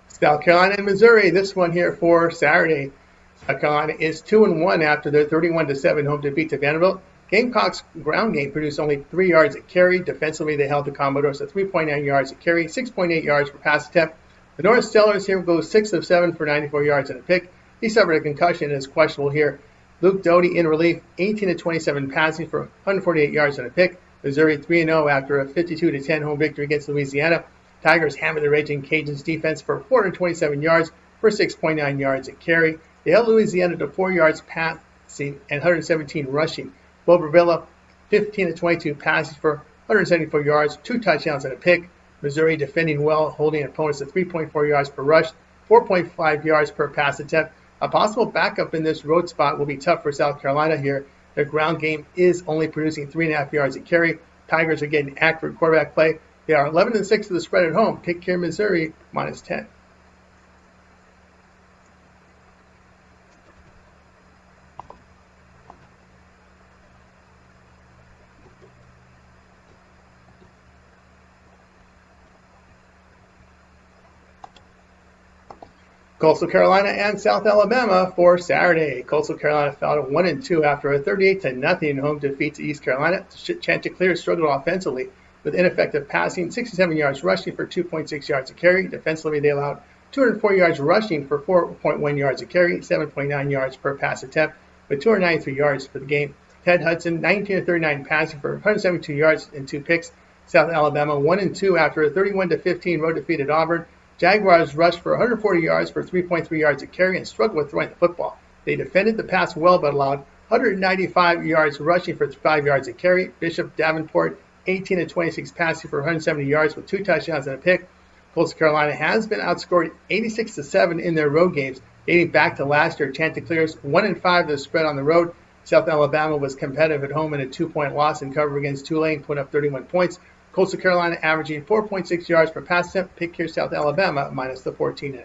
South Carolina and Missouri, this one here for Saturday. South Carolina is 2-1 after their 31-7 home defeat to Vanderbilt. Gamecocks' ground game produced only 3 yards a carry. Defensively, they held the Commodores to 3.9 yards a carry, 6.8 yards per pass attempt. The North Stellars here go 6 of 7 for 94 yards and a pick. He suffered a concussion and is questionable here. Luke Doty in relief, 18-27 passing for 148 yards and a pick. Missouri 3-0 after a 52-10 home victory against Louisiana. Tigers hammered the Raging Cajuns defense for 427 yards for 6.9 yards a carry. They held Louisiana to 4 yards passing and 117 rushing. Bo Bravilla, 15-22 passes for 174 yards, 2 touchdowns and a pick. Missouri defending well, holding opponents to 3.4 yards per rush, 4.5 yards per pass attempt. A possible backup in this road spot will be tough for South Carolina here. Their ground game is only producing 3.5 yards a carry. Tigers are getting accurate quarterback play. They are 11-6 of the spread at home. Pick here Missouri minus 10. Coastal Carolina and South Alabama for Saturday. Coastal Carolina fell to 1-2 after a 38-0 home defeat to East Carolina. Chanticleer struggled offensively with ineffective passing, 67 yards rushing for 2.6 yards a carry. Defensively, they allowed 204 yards rushing for 4.1 yards a carry, 7.9 yards per pass attempt, with 293 yards for the game. Ted Hudson, 19-39 passing for 172 yards and 2 picks. South Alabama 1-2 after a 31-15 road defeat at Auburn. Jaguars rushed for 140 yards for 3.3 yards a carry and struggled with throwing the football. They defended the pass well but allowed 195 yards rushing for 5 yards a carry. Bishop Davenport, 18-26 passing for 170 yards with 2 touchdowns and a pick. Coastal Carolina has been outscored 86-7 in their road games, dating back to last year. Chanticleer's 1-5 the spread on the road. South Alabama was competitive at home in a 2-point loss and cover against Tulane, put up 31 points. Coastal Carolina averaging 4.6 yards per pass attempt. Pick here South Alabama minus the 14.5.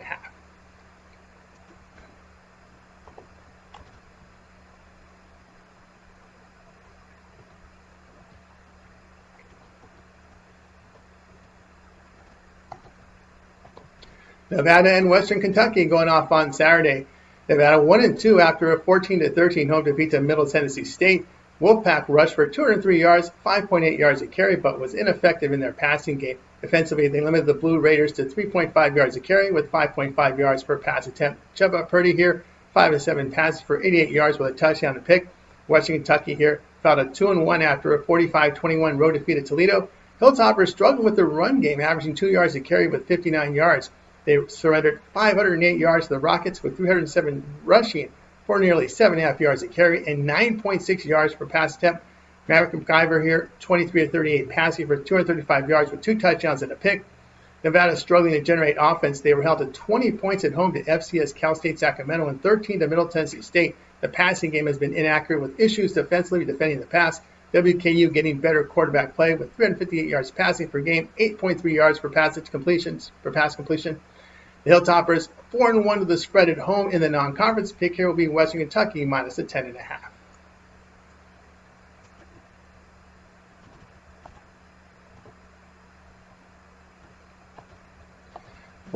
Nevada and Western Kentucky going off on Saturday. Nevada 1-2 after a 14-13 home defeat to Middle Tennessee State. Wolfpack rushed for 203 yards, 5.8 yards a carry, but was ineffective in their passing game. Defensively, they limited the Blue Raiders to 3.5 yards a carry with 5.5 yards per pass attempt. Chuba Purdy here, 5-7 passes for 88 yards with a touchdown to pick. Western Kentucky here fell to 2-1 after a 45-21 road defeat at Toledo. Hilltoppers struggled with the run game, averaging 2 yards a carry with 59 yards. They surrendered 508 yards to the Rockets with 307 rushing for nearly 7.5 yards a carry and 9.6 yards per pass attempt. Maverick McIver here, 23-38 passing for 235 yards with 2 touchdowns and a pick. Nevada struggling to generate offense. They were held to 20 points at home to FCS Cal State Sacramento and 13 to Middle Tennessee State. The passing game has been inaccurate with issues defensively defending the pass. WKU getting better quarterback play with 358 yards passing per game, 8.3 yards per pass completion. The Hilltoppers 4-1 to the spread at home in the non-conference. Pick here will be Western Kentucky minus the 10.5.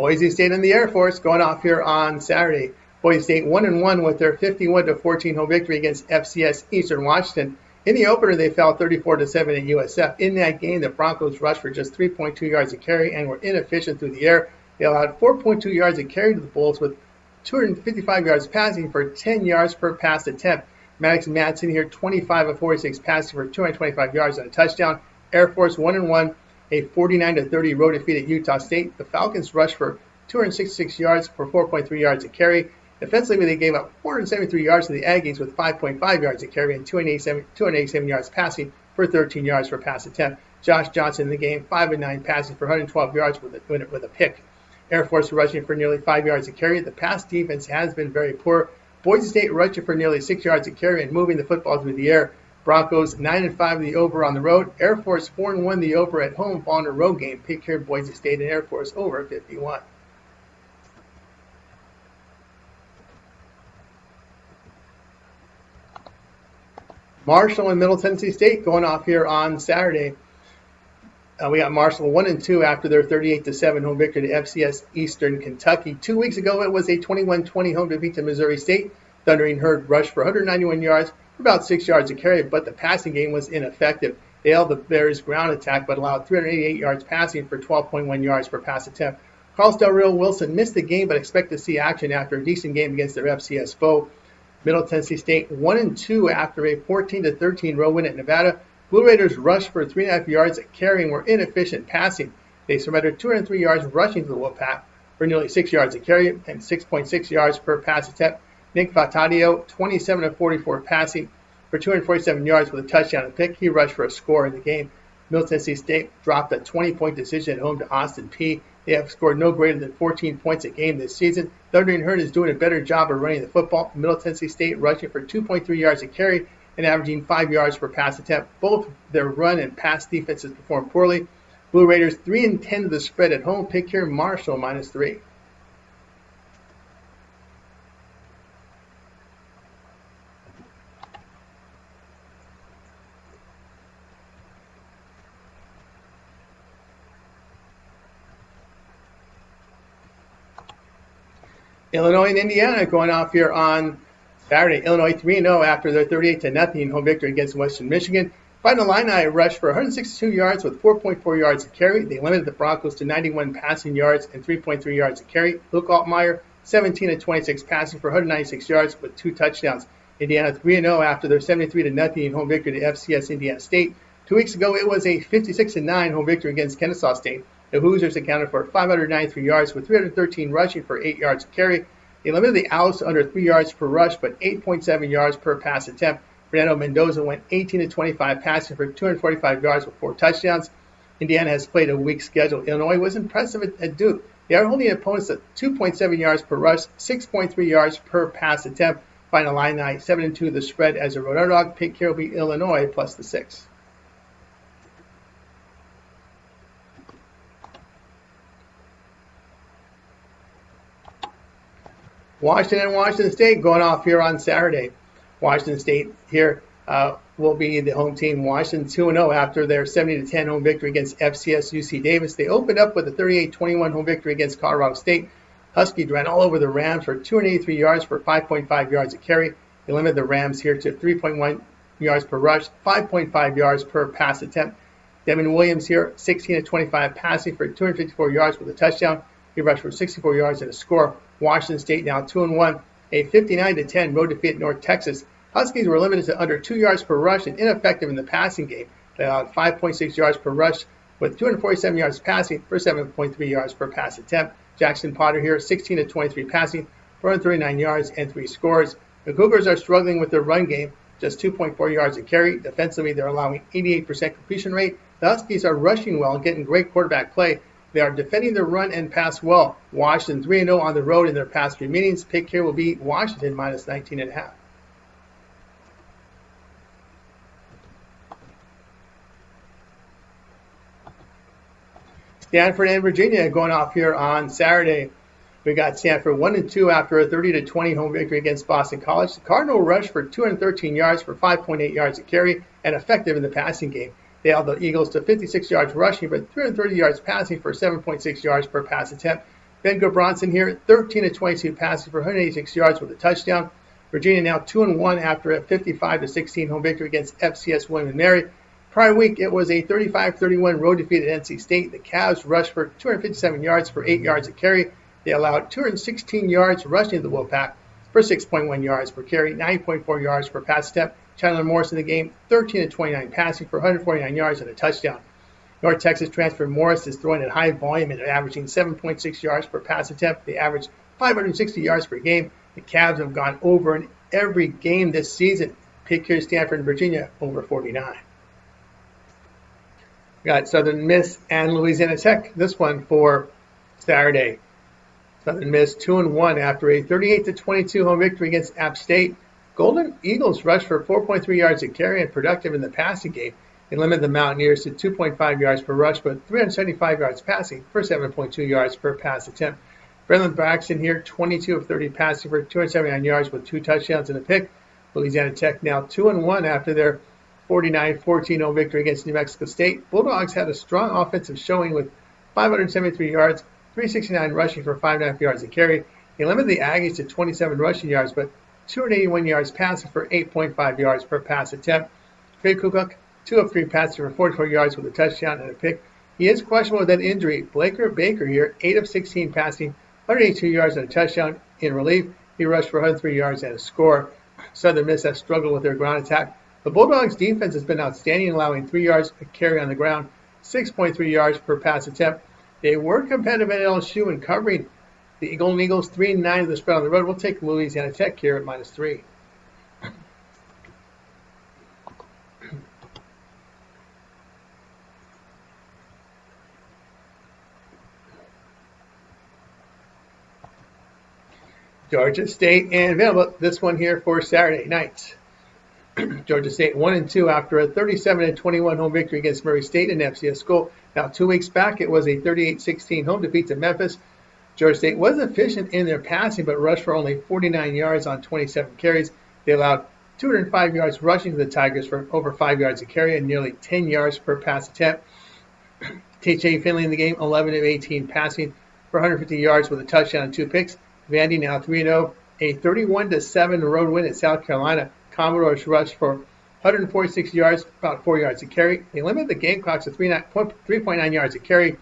Boise State and the Air Force going off here on Saturday. Boise State 1-1 with their 51-14 home victory against FCS Eastern Washington. In the opener, they fell 34-7 at USF. In that game, the Broncos rushed for just 3.2 yards a carry and were inefficient through the air. They allowed 4.2 yards a carry to the Bulls with 255 yards passing for 10 yards per pass attempt. Maddox and Madison here 25 of 46 passing for 225 yards and a touchdown. Air Force 1-1, a 49-30 road defeat at Utah State. The Falcons rushed for 266 yards for 4.3 yards a carry. Defensively, they gave up 473 yards to the Aggies with 5.5 yards a carry and 287 yards passing for 13 yards per pass attempt. Josh Johnson in the game, 5-9 passing for 112 yards with a pick. Air Force rushing for nearly 5 yards a carry. The pass defense has been very poor. Boise State rushing for nearly 6 yards a carry and moving the football through the air. Broncos 9-5 the over on the road. Air Force 4-1 the over at home following a road game. Pick here Boise State and Air Force over 51. Marshall and Middle Tennessee State going off here on Saturday. We got Marshall 1-2 after their 38-7 home victory to FCS Eastern Kentucky. 2 weeks ago, it was a 21-20 home defeat to Missouri State. Thundering Herd rushed for 191 yards for about 6 yards a carry, but the passing game was ineffective. They held the Bears' ground attack, but allowed 388 yards passing for 12.1 yards per pass attempt. Carlos Del Rio Wilson missed the game, but expect to see action after a decent game against their FCS foe. Middle Tennessee State 1-2 after a 14-13 road win at Nevada. Blue Raiders rushed for 3.5 yards at carry and were inefficient passing. They surrendered 203 yards rushing to the Wolfpack for nearly 6 yards a carry and 6.6 yards per pass attempt. Nick Vatadio, 27 of 44 passing for 247 yards with a touchdown and pick. He rushed for a score in the game. Middle Tennessee State dropped a 20-point decision at home to Austin Peay. They have scored no greater than 14 points a game this season. Thundering Herd is doing a better job of running the football. Middle Tennessee State rushing for 2.3 yards a carry and averaging 5 yards per pass attempt. Both their run and pass defenses performed poorly. Blue Raiders 3-10 to the spread at home. Pick here Marshall -3. Illinois and Indiana going off here on Saturday. Illinois 3-0 after their 38-0 home victory against Western Michigan. Final Illini rushed for 162 yards with 4.4 yards a carry. They limited the Broncos to 91 passing yards and 3.3 yards a carry. Luke Altmaier 17 of 26 passing for 196 yards with 2 touchdowns. Indiana 3-0 after their 73-0 home victory to FCS Indiana State. 2 weeks ago, it was a 56-9 home victory against Kennesaw State. The Hoosiers accounted for 593 yards with 313 rushing for 8 yards a carry. They limited the Owls to under 3 yards per rush, but 8.7 yards per pass attempt. Fernando Mendoza went 18 of 25 passing for 245 yards with 4 touchdowns. Indiana has played a weak schedule. Illinois was impressive at Duke. They are holding opponents at 2.7 yards per rush, 6.3 yards per pass attempt. Final line 7-2 the spread as a road underdog. Pick here will be Illinois plus the 6. Washington and Washington State going off here on Saturday. Washington State here will be the home team. Washington 2-0 after their 70-10 home victory against FCS UC Davis. They opened up with a 38-21 home victory against Colorado State. Huskies ran all over the Rams for 283 yards for 5.5 yards a carry. They limited the Rams here to 3.1 yards per rush, 5.5 yards per pass attempt. Devin Williams here, 16 of 25 passing for 254 yards with a touchdown. He rushed for 64 yards and a score. Washington State now 2-1, a 59-10 road defeat at North Texas. Huskies were limited to under 2 yards per rush and ineffective in the passing game. They allowed 5.6 yards per rush with 247 yards passing for 7.3 yards per pass attempt. Jackson Potter here, 16 of 23 passing for 139 yards and 3 scores. The Cougars are struggling with their run game, just 2.4 yards a carry. Defensively, they're allowing 88% completion rate. The Huskies are rushing well and getting great quarterback play. They are defending the run and pass well. Washington 3-0 on the road in their past 3 meetings. Pick here will be Washington minus 19.5. Stanford and Virginia going off here on Saturday. We got Stanford 1-2 after a 30-20 home victory against Boston College. The Cardinal rushed for 213 yards for 5.8 yards a carry and effective in the passing game. They held the Eagles to 56 yards rushing, but 330 yards passing for 7.6 yards per pass attempt. Ben Bronson here, 13 of 22 passes for 186 yards with a touchdown. Virginia now 2-1 after a 55-16 home victory against FCS William & Mary. Prior week, it was a 35-31 road defeat at NC State. The Cavs rushed for 257 yards for 8 yards a carry. They allowed 216 yards rushing the Wolfpack for 6.1 yards per carry, 9.4 yards per pass attempt. Chandler Morris in the game, 13 of 29 passing for 149 yards and a touchdown. North Texas transfer Morris is throwing at high volume and averaging 7.6 yards per pass attempt. They average 560 yards per game. The Cavs have gone over in every game this season. Pick here Stanford and Virginia over 49. We got Southern Miss and Louisiana Tech. This one for Saturday. Southern Miss 2-1 after a 38-22 home victory against App State. Golden Eagles rushed for 4.3 yards a carry and productive in the passing game. They limited the Mountaineers to 2.5 yards per rush, but 375 yards passing for 7.2 yards per pass attempt. Brendan Braxton here, 22 of 30 passing for 279 yards with 2 touchdowns and a pick. Louisiana Tech now 2-1 after their 49-14 victory against New Mexico State. Bulldogs had a strong offensive showing with 573 yards, 369 rushing for 5.5 yards a carry. They limited the Aggies to 27 rushing yards, but 281 yards passing for 8.5 yards per pass attempt. Trey Kukuk, 2 of 3 passes for 44 yards with a touchdown and a pick. He is questionable with that injury. Blaker Baker here, 8 of 16 passing, 182 yards and a touchdown in relief. He rushed for 103 yards and a score. Southern Miss has struggled with their ground attack. The Bulldogs' defense has been outstanding, allowing 3 yards a carry on the ground, 6.3 yards per pass attempt. They were competitive at LSU in covering the Golden Eagles 3-9 of the spread on the road. We'll take Louisiana Tech here at -3. Georgia State and Vanderbilt, this one here for Saturday night. Georgia State 1-2 after a 37-21 home victory against Murray State in FCS school. Now 2 weeks back, it was a 38-16 home defeat to Memphis. Georgia State was efficient in their passing, but rushed for only 49 yards on 27 carries. They allowed 205 yards rushing to the Tigers for over 5 yards a carry and nearly 10 yards per pass attempt. T.J. Finley in the game, 11 of 18 passing for 150 yards with a touchdown and 2 picks. Vandy now 3-0, a 31-7 road win at South Carolina. Commodores rushed for 146 yards, about 4 yards a carry. They limited the Gamecocks to 3.9 yards a carry,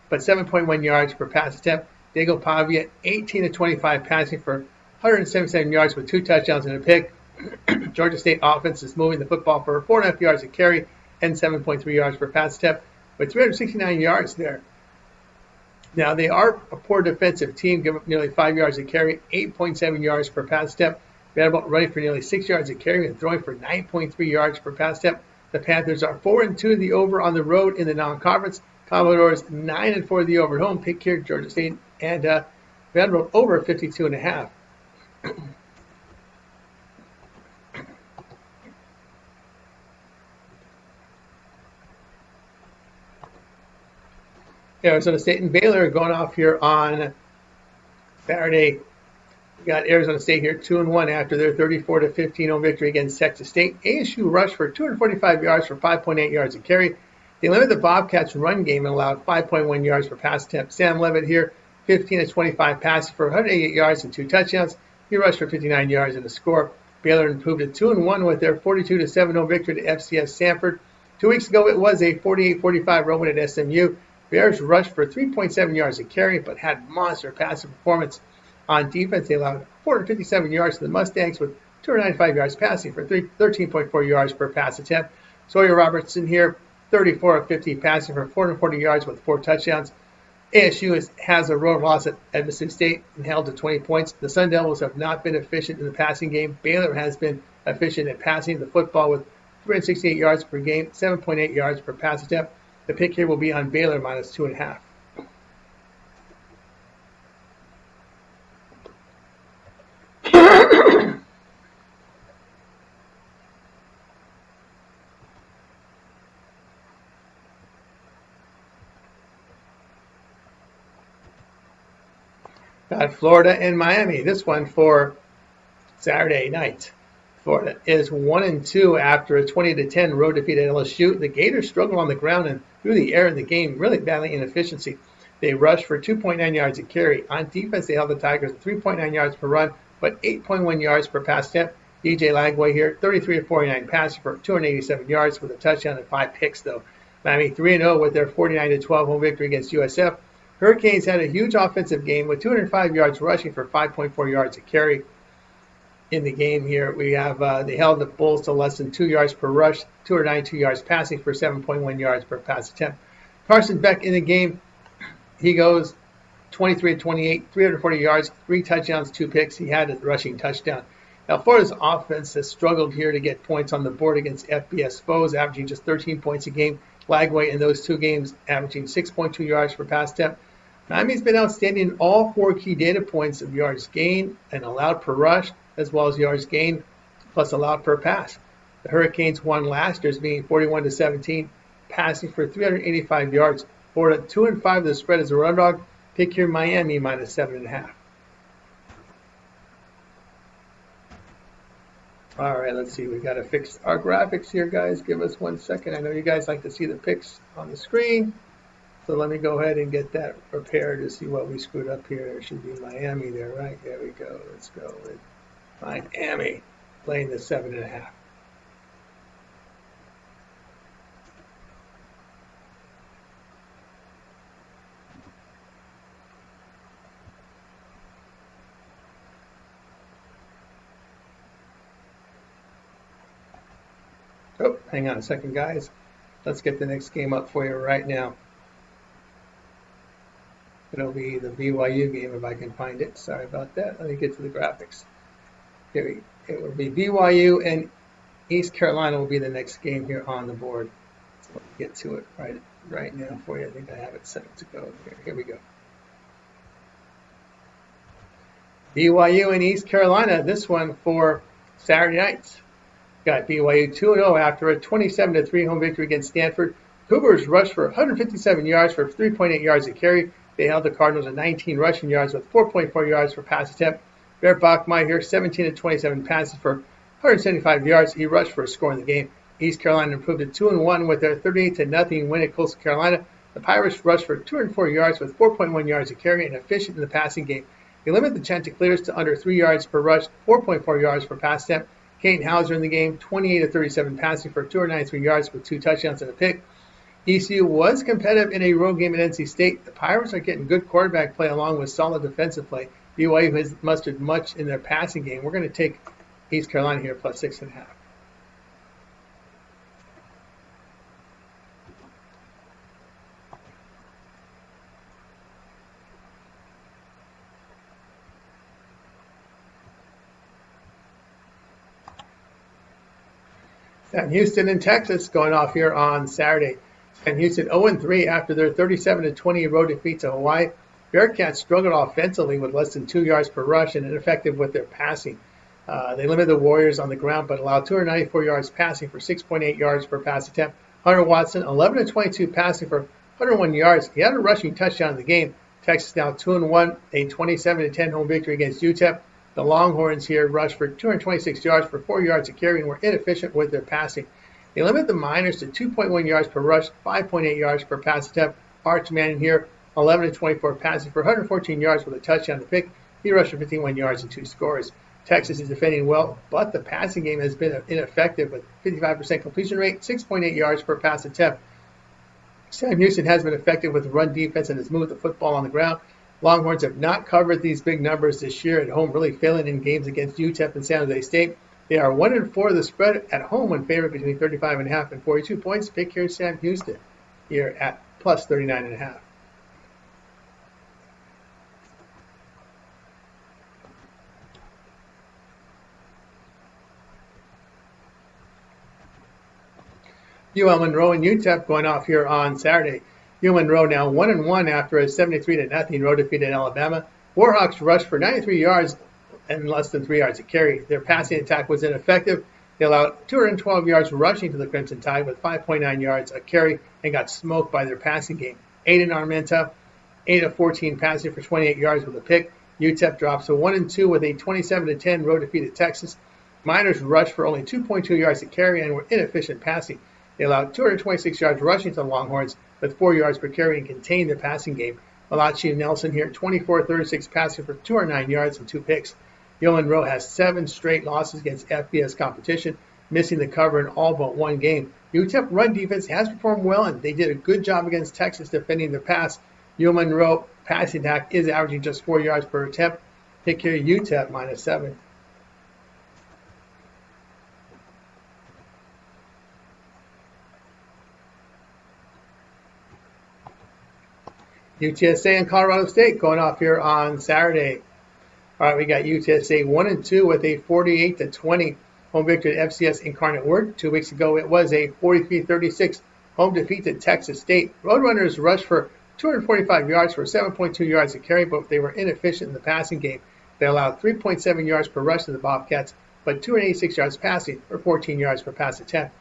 but 7.1 yards per pass attempt. Diego Pavia, 18 of 25 passing for 177 yards with 2 touchdowns and a pick. Georgia State offense is moving the football for 4.5 yards a carry and 7.3 yards per pass attempt, with 369 yards there. Now, they are a poor defensive team, give up nearly 5 yards a carry, 8.7 yards per pass attempt. Vanderbilt running for nearly 6 yards a carry and throwing for 9.3 yards per pass attempt. The Panthers are 4-2 the over on the road in the non-conference. Commodores 9-4 the over at home. Pick here, Georgia State and Vanderbilt over 52.5. Arizona State and Baylor going off here on Saturday. We got Arizona State here 2-1 after their 34-15 victory against Texas State. ASU rushed for 245 yards for 5.8 yards a carry. They limited the Bobcats' run game and allowed 5.1 yards per pass attempt. Sam Levitt here, 15 of 25 passes for 188 yards and 2 touchdowns. He rushed for 59 yards and a score. Baylor improved to 2-1 with their 42-7 victory to FCS Stanford. 2 weeks ago, it was a 48-45 road win at SMU. Bears rushed for 3.7 yards a carry, but had monster passive performance. On defense, they allowed 457 yards to the Mustangs with 295 yards passing for 13.4 yards per pass attempt. Sawyer Robertson here, 34 of 50 passing for 440 yards with 4 touchdowns. ASU has a road loss at Mississippi State and held to 20 points. The Sun Devils have not been efficient in the passing game. Baylor has been efficient at passing the football with 368 yards per game, 7.8 yards per pass attempt. The pick here will be on Baylor -2.5. Got Florida and Miami. This one for Saturday night. Florida is 1-2 after a 20-10 road defeat at LSU. The Gators struggle on the ground and through the air in the game, really battling inefficiency. They rushed for 2.9 yards a carry. On defense, they held the Tigers to 3.9 yards per run, but 8.1 yards per pass attempt. DJ Lagway here, 33 of 49 passes for 287 yards with a touchdown and 5 picks, though. Miami 3-0 with their 49-12 home victory against USF. Hurricanes had a huge offensive game with 205 yards rushing for 5.4 yards a carry. In the game here, we have they held the Bulls to less than 2 yards per rush, 292 yards passing for 7.1 yards per pass attempt. Carson Beck in the game, he goes 23 of 28, 340 yards, 3 touchdowns, 2 picks. He had a rushing touchdown. Now, Florida's offense has struggled here to get points on the board against FBS foes, averaging just 13 points a game. Lagway in those 2 games averaging 6.2 yards per pass attempt. Miami's been outstanding in all 4 key data points of yards gained and allowed per rush, as well as yards gained plus allowed per pass. The Hurricanes won last year's being 41-17, passing for 385 yards. Florida 2-5 the spread as a run dog. Pick here Miami minus 7.5. All right, let's see. We got to fix our graphics here, guys. Give us 1 second. I know you guys like to see the picks on the screen. So let me go ahead and get that prepared to see what we screwed up here. There should be Miami there, right? There we go. Let's go with Miami playing the 7.5. Oh, hang on a second, guys. Let's get the next game up for you right now. It'll be the BYU game if I can find it. Sorry about that. Let me get to the graphics. Here it will be BYU and East Carolina will be the next game here on the board. So let me get to it right now for you. I think I have it set to go. Here we go. BYU and East Carolina. This one for Saturday nights. Got BYU 2-0 after a 27-3 home victory against Stanford. Cougars rushed for 157 yards for 3.8 yards a carry. They held the Cardinals at 19 rushing yards with 4.4 yards per pass attempt. Bear Bachmeier here, 17-27 passes for 175 yards. He rushed for a score in the game. East Carolina improved to 2-1 with their 38-0 win at Coastal Carolina. The Pirates rushed for 204 yards with 4.1 yards a carry and efficient in the passing game. They limit the Chanticleers to under 3 yards per rush, 4.4 yards per pass attempt. Kane Hauser in the game, 28-37 passing for 293 yards with 2 touchdowns and a pick. ECU was competitive in a road game at NC State. The Pirates are getting good quarterback play along with solid defensive play. BYU has mustered much in their passing game. We're going to take East Carolina here plus 6.5. Sam Houston in Texas going off here on Saturday. Sam Houston 0-3 after their 37-20 road defeat to Hawaii. Bearcats struggled offensively with less than 2 yards per rush and ineffective with their passing. They limited the Warriors on the ground but allowed 294 yards passing for 6.8 yards per pass attempt. Hunter Watson 11-22 passing for 101 yards. He had a rushing touchdown in the game. Texas now 2-1, a 27-10 home victory against UTEP. The Longhorns here rushed for 226 yards for 4 yards a carry and were inefficient with their passing. They limit the Miners to 2.1 yards per rush, 5.8 yards per pass attempt. Arch Manning here, 11-24 passing for 114 yards with a touchdown to pick. He rushed for 51 yards and 2 scores. Texas is defending well, but the passing game has been ineffective with 55% completion rate, 6.8 yards per pass attempt. Sam Houston has been effective with run defense and has moved the football on the ground. Longhorns have not covered these big numbers this year at home, really failing in games against UTEP and San Jose State. They are 1-4 the spread at home when favored between 35.5 and 42 points. Pick here Sam Houston here at plus 39.5. UL Monroe and UTEP going off here on Saturday. UL Monroe now 1-1 after a 73-0 road defeat at Alabama. Warhawks rushed for 93 yards and less than 3 yards a carry. Their passing attack was ineffective. They allowed 212 yards rushing to the Crimson Tide with 5.9 yards a carry and got smoked by their passing game. Aiden Armenta, 8 of 14 passing for 28 yards with a pick. UTEP drops to 1-2 with a 27-10 road defeat at Texas. Miners rushed for only 2.2 yards a carry and were inefficient passing. They allowed 226 yards rushing to the Longhorns with 4 yards per carry and contained their passing game. Malachi Nelson here, 24-36 passing for 209 yards and 2 picks. Monroe has 7 straight losses against FBS competition, missing the cover in all but one game. UTEP run defense has performed well, and they did a good job against Texas defending the pass. Monroe passing attack is averaging just 4 yards per attempt. Pick here UTEP -7. UTSA and Colorado State going off here on Saturday. All right, we got UTSA 1-2 with a 48-20 home victory at FCS Incarnate Word. 2 weeks ago, it was a 43-36 home defeat to Texas State. Roadrunners rushed for 245 yards for 7.2 yards a carry, but they were inefficient in the passing game. They allowed 3.7 yards per rush to the Bobcats, but 286 yards passing for 14 yards per pass attempt.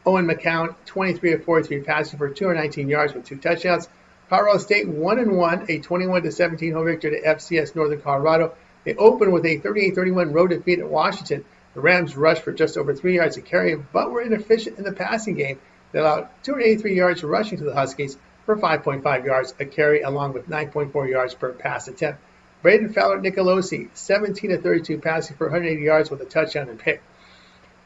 Owen McCown, 23 of 43 passing for 219 yards with 2 touchdowns. Colorado State 1-1, a 21-17 home victory to FCS Northern Colorado. They opened with a 38-31 road defeat at Washington. The Rams rushed for just over 3 yards a carry, but were inefficient in the passing game. They allowed 283 yards rushing to the Huskies for 5.5 yards a carry, along with 9.4 yards per pass attempt. Braden Fowler Nicolosi, 17-32 passing for 180 yards with a touchdown and pick.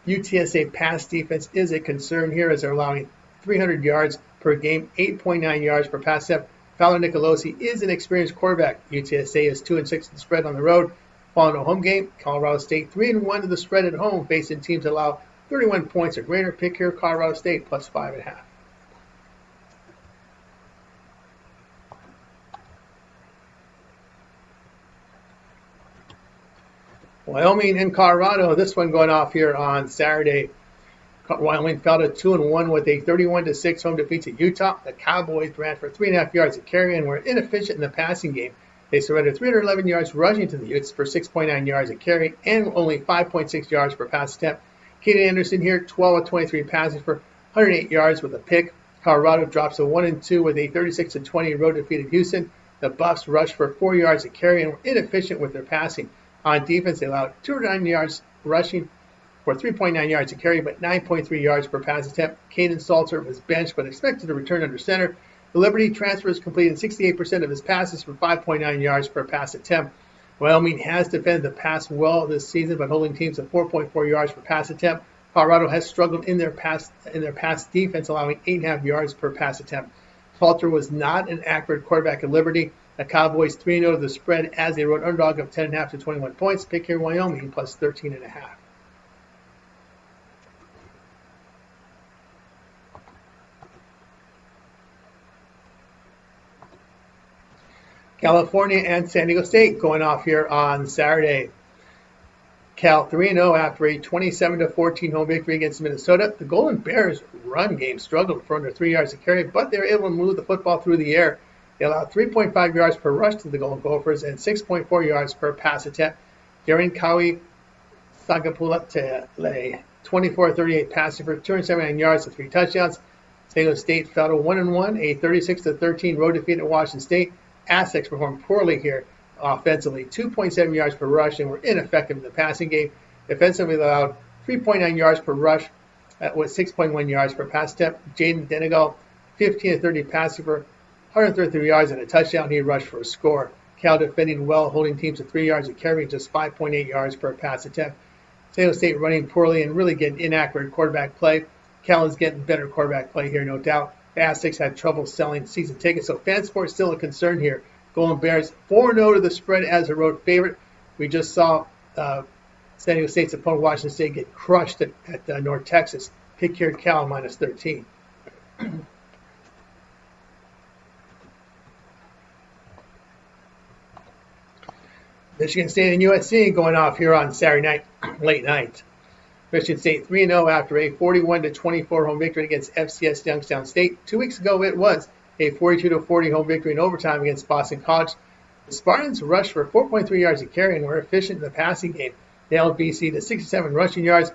UTSA pass defense is a concern here as they're allowing 300 yards per game, 8.9 yards per pass attempt. Fowler Nicolosi is an experienced quarterback. UTSA is 2-6 in the spread on the road. Following a home game, Colorado State 3-1 to the spread at home, facing teams that allow 31 points or greater. Pick here Colorado State +5.5. Wyoming and Colorado, this one going off here on Saturday. Wyoming fell to 2-1 with a 31-6 home defeat to Utah. The Cowboys ran for 3.5 yards a carry and were inefficient in the passing game. They surrendered 311 yards rushing to the Utes for 6.9 yards a carry and only 5.6 yards per pass attempt. Keaton Anderson here, 12 of 23 passes for 108 yards with a pick. Colorado drops to 1-2 with a 36-20 road defeat at Houston. The Buffs rushed for 4 yards a carry and were inefficient with their passing. On defense, they allowed 209 yards rushing for 3.9 yards a carry, but 9.3 yards per pass attempt. Caden Salter was benched but expected to return under center. The Liberty transfers completed 68% of his passes for 5.9 yards per pass attempt. Wyoming has defended the pass well this season, but holding teams to 4.4 yards per pass attempt. Colorado has struggled in their pass defense, allowing 8.5 yards per pass attempt. Salter was not an accurate quarterback at Liberty. The Cowboys 3-0 to the spread as they rode underdog of 10.5 to 21 points. Pick here Wyoming +13.5. California and San Diego State going off here on Saturday. Cal 3-0 after a 27-14 home victory against Minnesota. The Golden Bears' run game struggled for under 3 yards a carry, but they were able to move the football through the air. They allowed 3.5 yards per rush to the Golden Gophers and 6.4 yards per pass attempt. Darren Cowie Sagapulele, 24-38 passing for 279 yards and 3 touchdowns. San Diego State fell to 1-1, a 36-13 road defeat at Washington State. Aztecs performed poorly here offensively, 2.7 yards per rush, and were ineffective in the passing game. Defensively, they allowed 3.9 yards per rush with 6.1 yards per pass attempt. Jaden Denegal, 15-30 passing for 133 yards and a touchdown. He rushed for a score. Cal defending well, holding teams to 3 yards a carry, just 5.8 yards per pass attempt. San Diego State running poorly and really getting inaccurate quarterback play. Cal is getting better quarterback play here, no doubt. The Aztecs had trouble selling season tickets, so fan support is still a concern here. Golden Bears 4-0 to the spread as a road favorite. We just saw San Diego State's opponent, Washington State, get crushed at North Texas. Pick here Cal -13. Michigan State and USC going off here on Saturday night, late night. Michigan State 3-0 after a 41-24 home victory against FCS Youngstown State. 2 weeks ago, it was a 42-40 home victory in overtime against Boston College. The Spartans rushed for 4.3 yards a carry and were efficient in the passing game. They held BC to 67 rushing yards,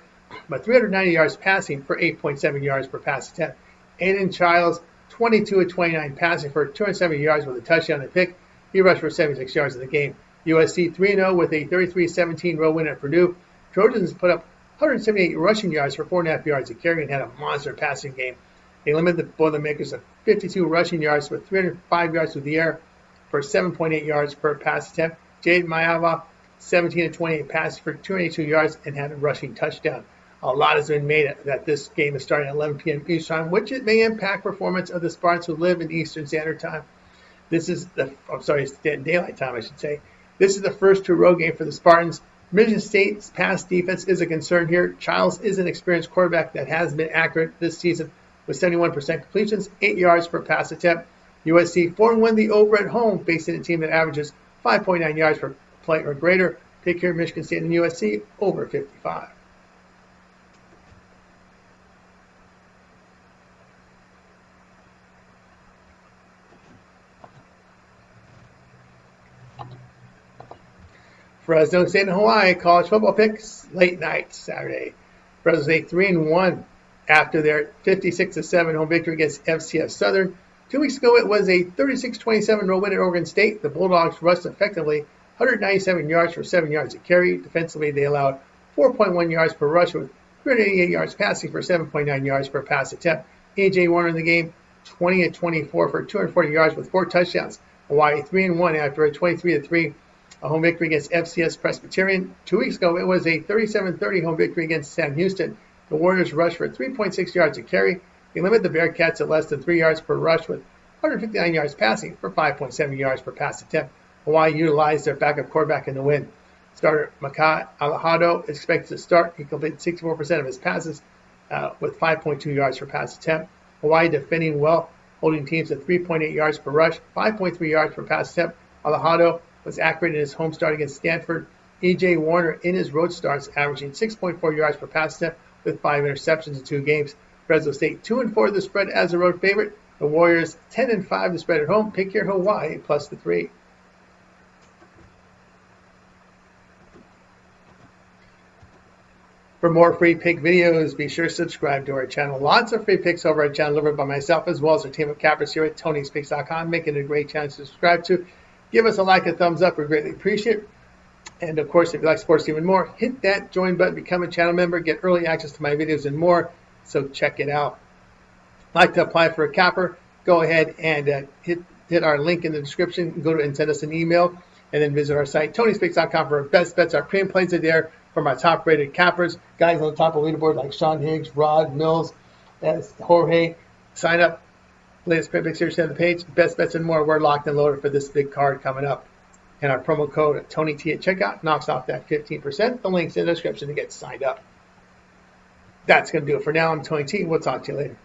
but 390 yards passing for 8.7 yards per pass attempt. Aiden Childs, 22-29 passing for 270 yards with a touchdown and pick. He rushed for 76 yards in the game. USC 3-0 with a 33-17 road win at Purdue. Trojans put up 178 rushing yards for 4.5 yards a carry and had a monster passing game. They limited the Boilermakers to 52 rushing yards with 305 yards through the air for 7.8 yards per pass attempt. Jade Mayava, 17 of 28 passes for 282 yards and had a rushing touchdown. A lot has been made that this game is starting at 11 p.m. Eastern Time, which it may impact performance of the Spartans who live in Eastern Standard Time. This is Daylight Time, I should say. This is the first true road game for the Spartans. Michigan State's pass defense is a concern here. Childs is an experienced quarterback that has been accurate this season with 71% completions, 8 yards per pass attempt. USC 4-1 the over at home, facing a team that averages 5.9 yards per play or greater. Pick here Michigan State and USC over 55. Fresno State and Hawai'i college football picks late night Saturday. Fresno State 3-1 after their 56-7 home victory against FCS Southern. 2 weeks ago, it was a 36-27 road win at Oregon State. The Bulldogs rushed effectively, 197 yards for 7 yards a carry. Defensively, they allowed 4.1 yards per rush with 388 yards passing for 7.9 yards per pass attempt. A.J. Warner in the game, 20 of 24 for 240 yards with 4 touchdowns. Hawai'i 3-1 after a 23-3 home victory against FCS Presbyterian. 2 weeks ago, it was a 37-30 home victory against Sam Houston. The Warriors rushed for 3.6 yards a carry. They limit the Bearcats at less than 3 yards per rush with 159 yards passing for 5.7 yards per pass attempt. Hawai'i utilized their backup quarterback in the win. Starter Maka Alejado is expected to start. He completed 64% of his passes with 5.2 yards per pass attempt. Hawai'i defending well, holding teams at 3.8 yards per rush, 5.3 yards per pass attempt. Alejado was accurate in his home start against Stanford. E.J. Warner in his road starts, averaging 6.4 yards per pass attempt with 5 interceptions in 2 games. Fresno State 2-4 the spread as a road favorite. The Warriors 10-5 the spread at home. Pick your Hawai'i plus the 3. For more free pick videos, be sure to subscribe to our channel. Lots of free picks over our channel delivered by myself as well as our team of cappers here at Tony'sPicks.com, making it a great chance to subscribe to. Give us a like, a thumbs up. We greatly appreciate it. And, of course, if you like sports even more, hit that join button, become a channel member, get early access to my videos and more. So check it out. Like to apply for a capper, go ahead and hit our link in the description. Go to and send us an email. And then visit our site, Tony'sPicks.com, for our best bets. Our premium plays are there from our top-rated cappers. Guys on the top of the leaderboard like Sean Higgs, Rod, Mills, Jorge. Sign up. Latest premium picks here on the page. Best bets and more. We're locked and loaded for this big card coming up. And our promo code TonyT at checkout knocks off that 15%. The link's in the description to get signed up. That's going to do it for now. I'm Tony T. We'll talk to you later.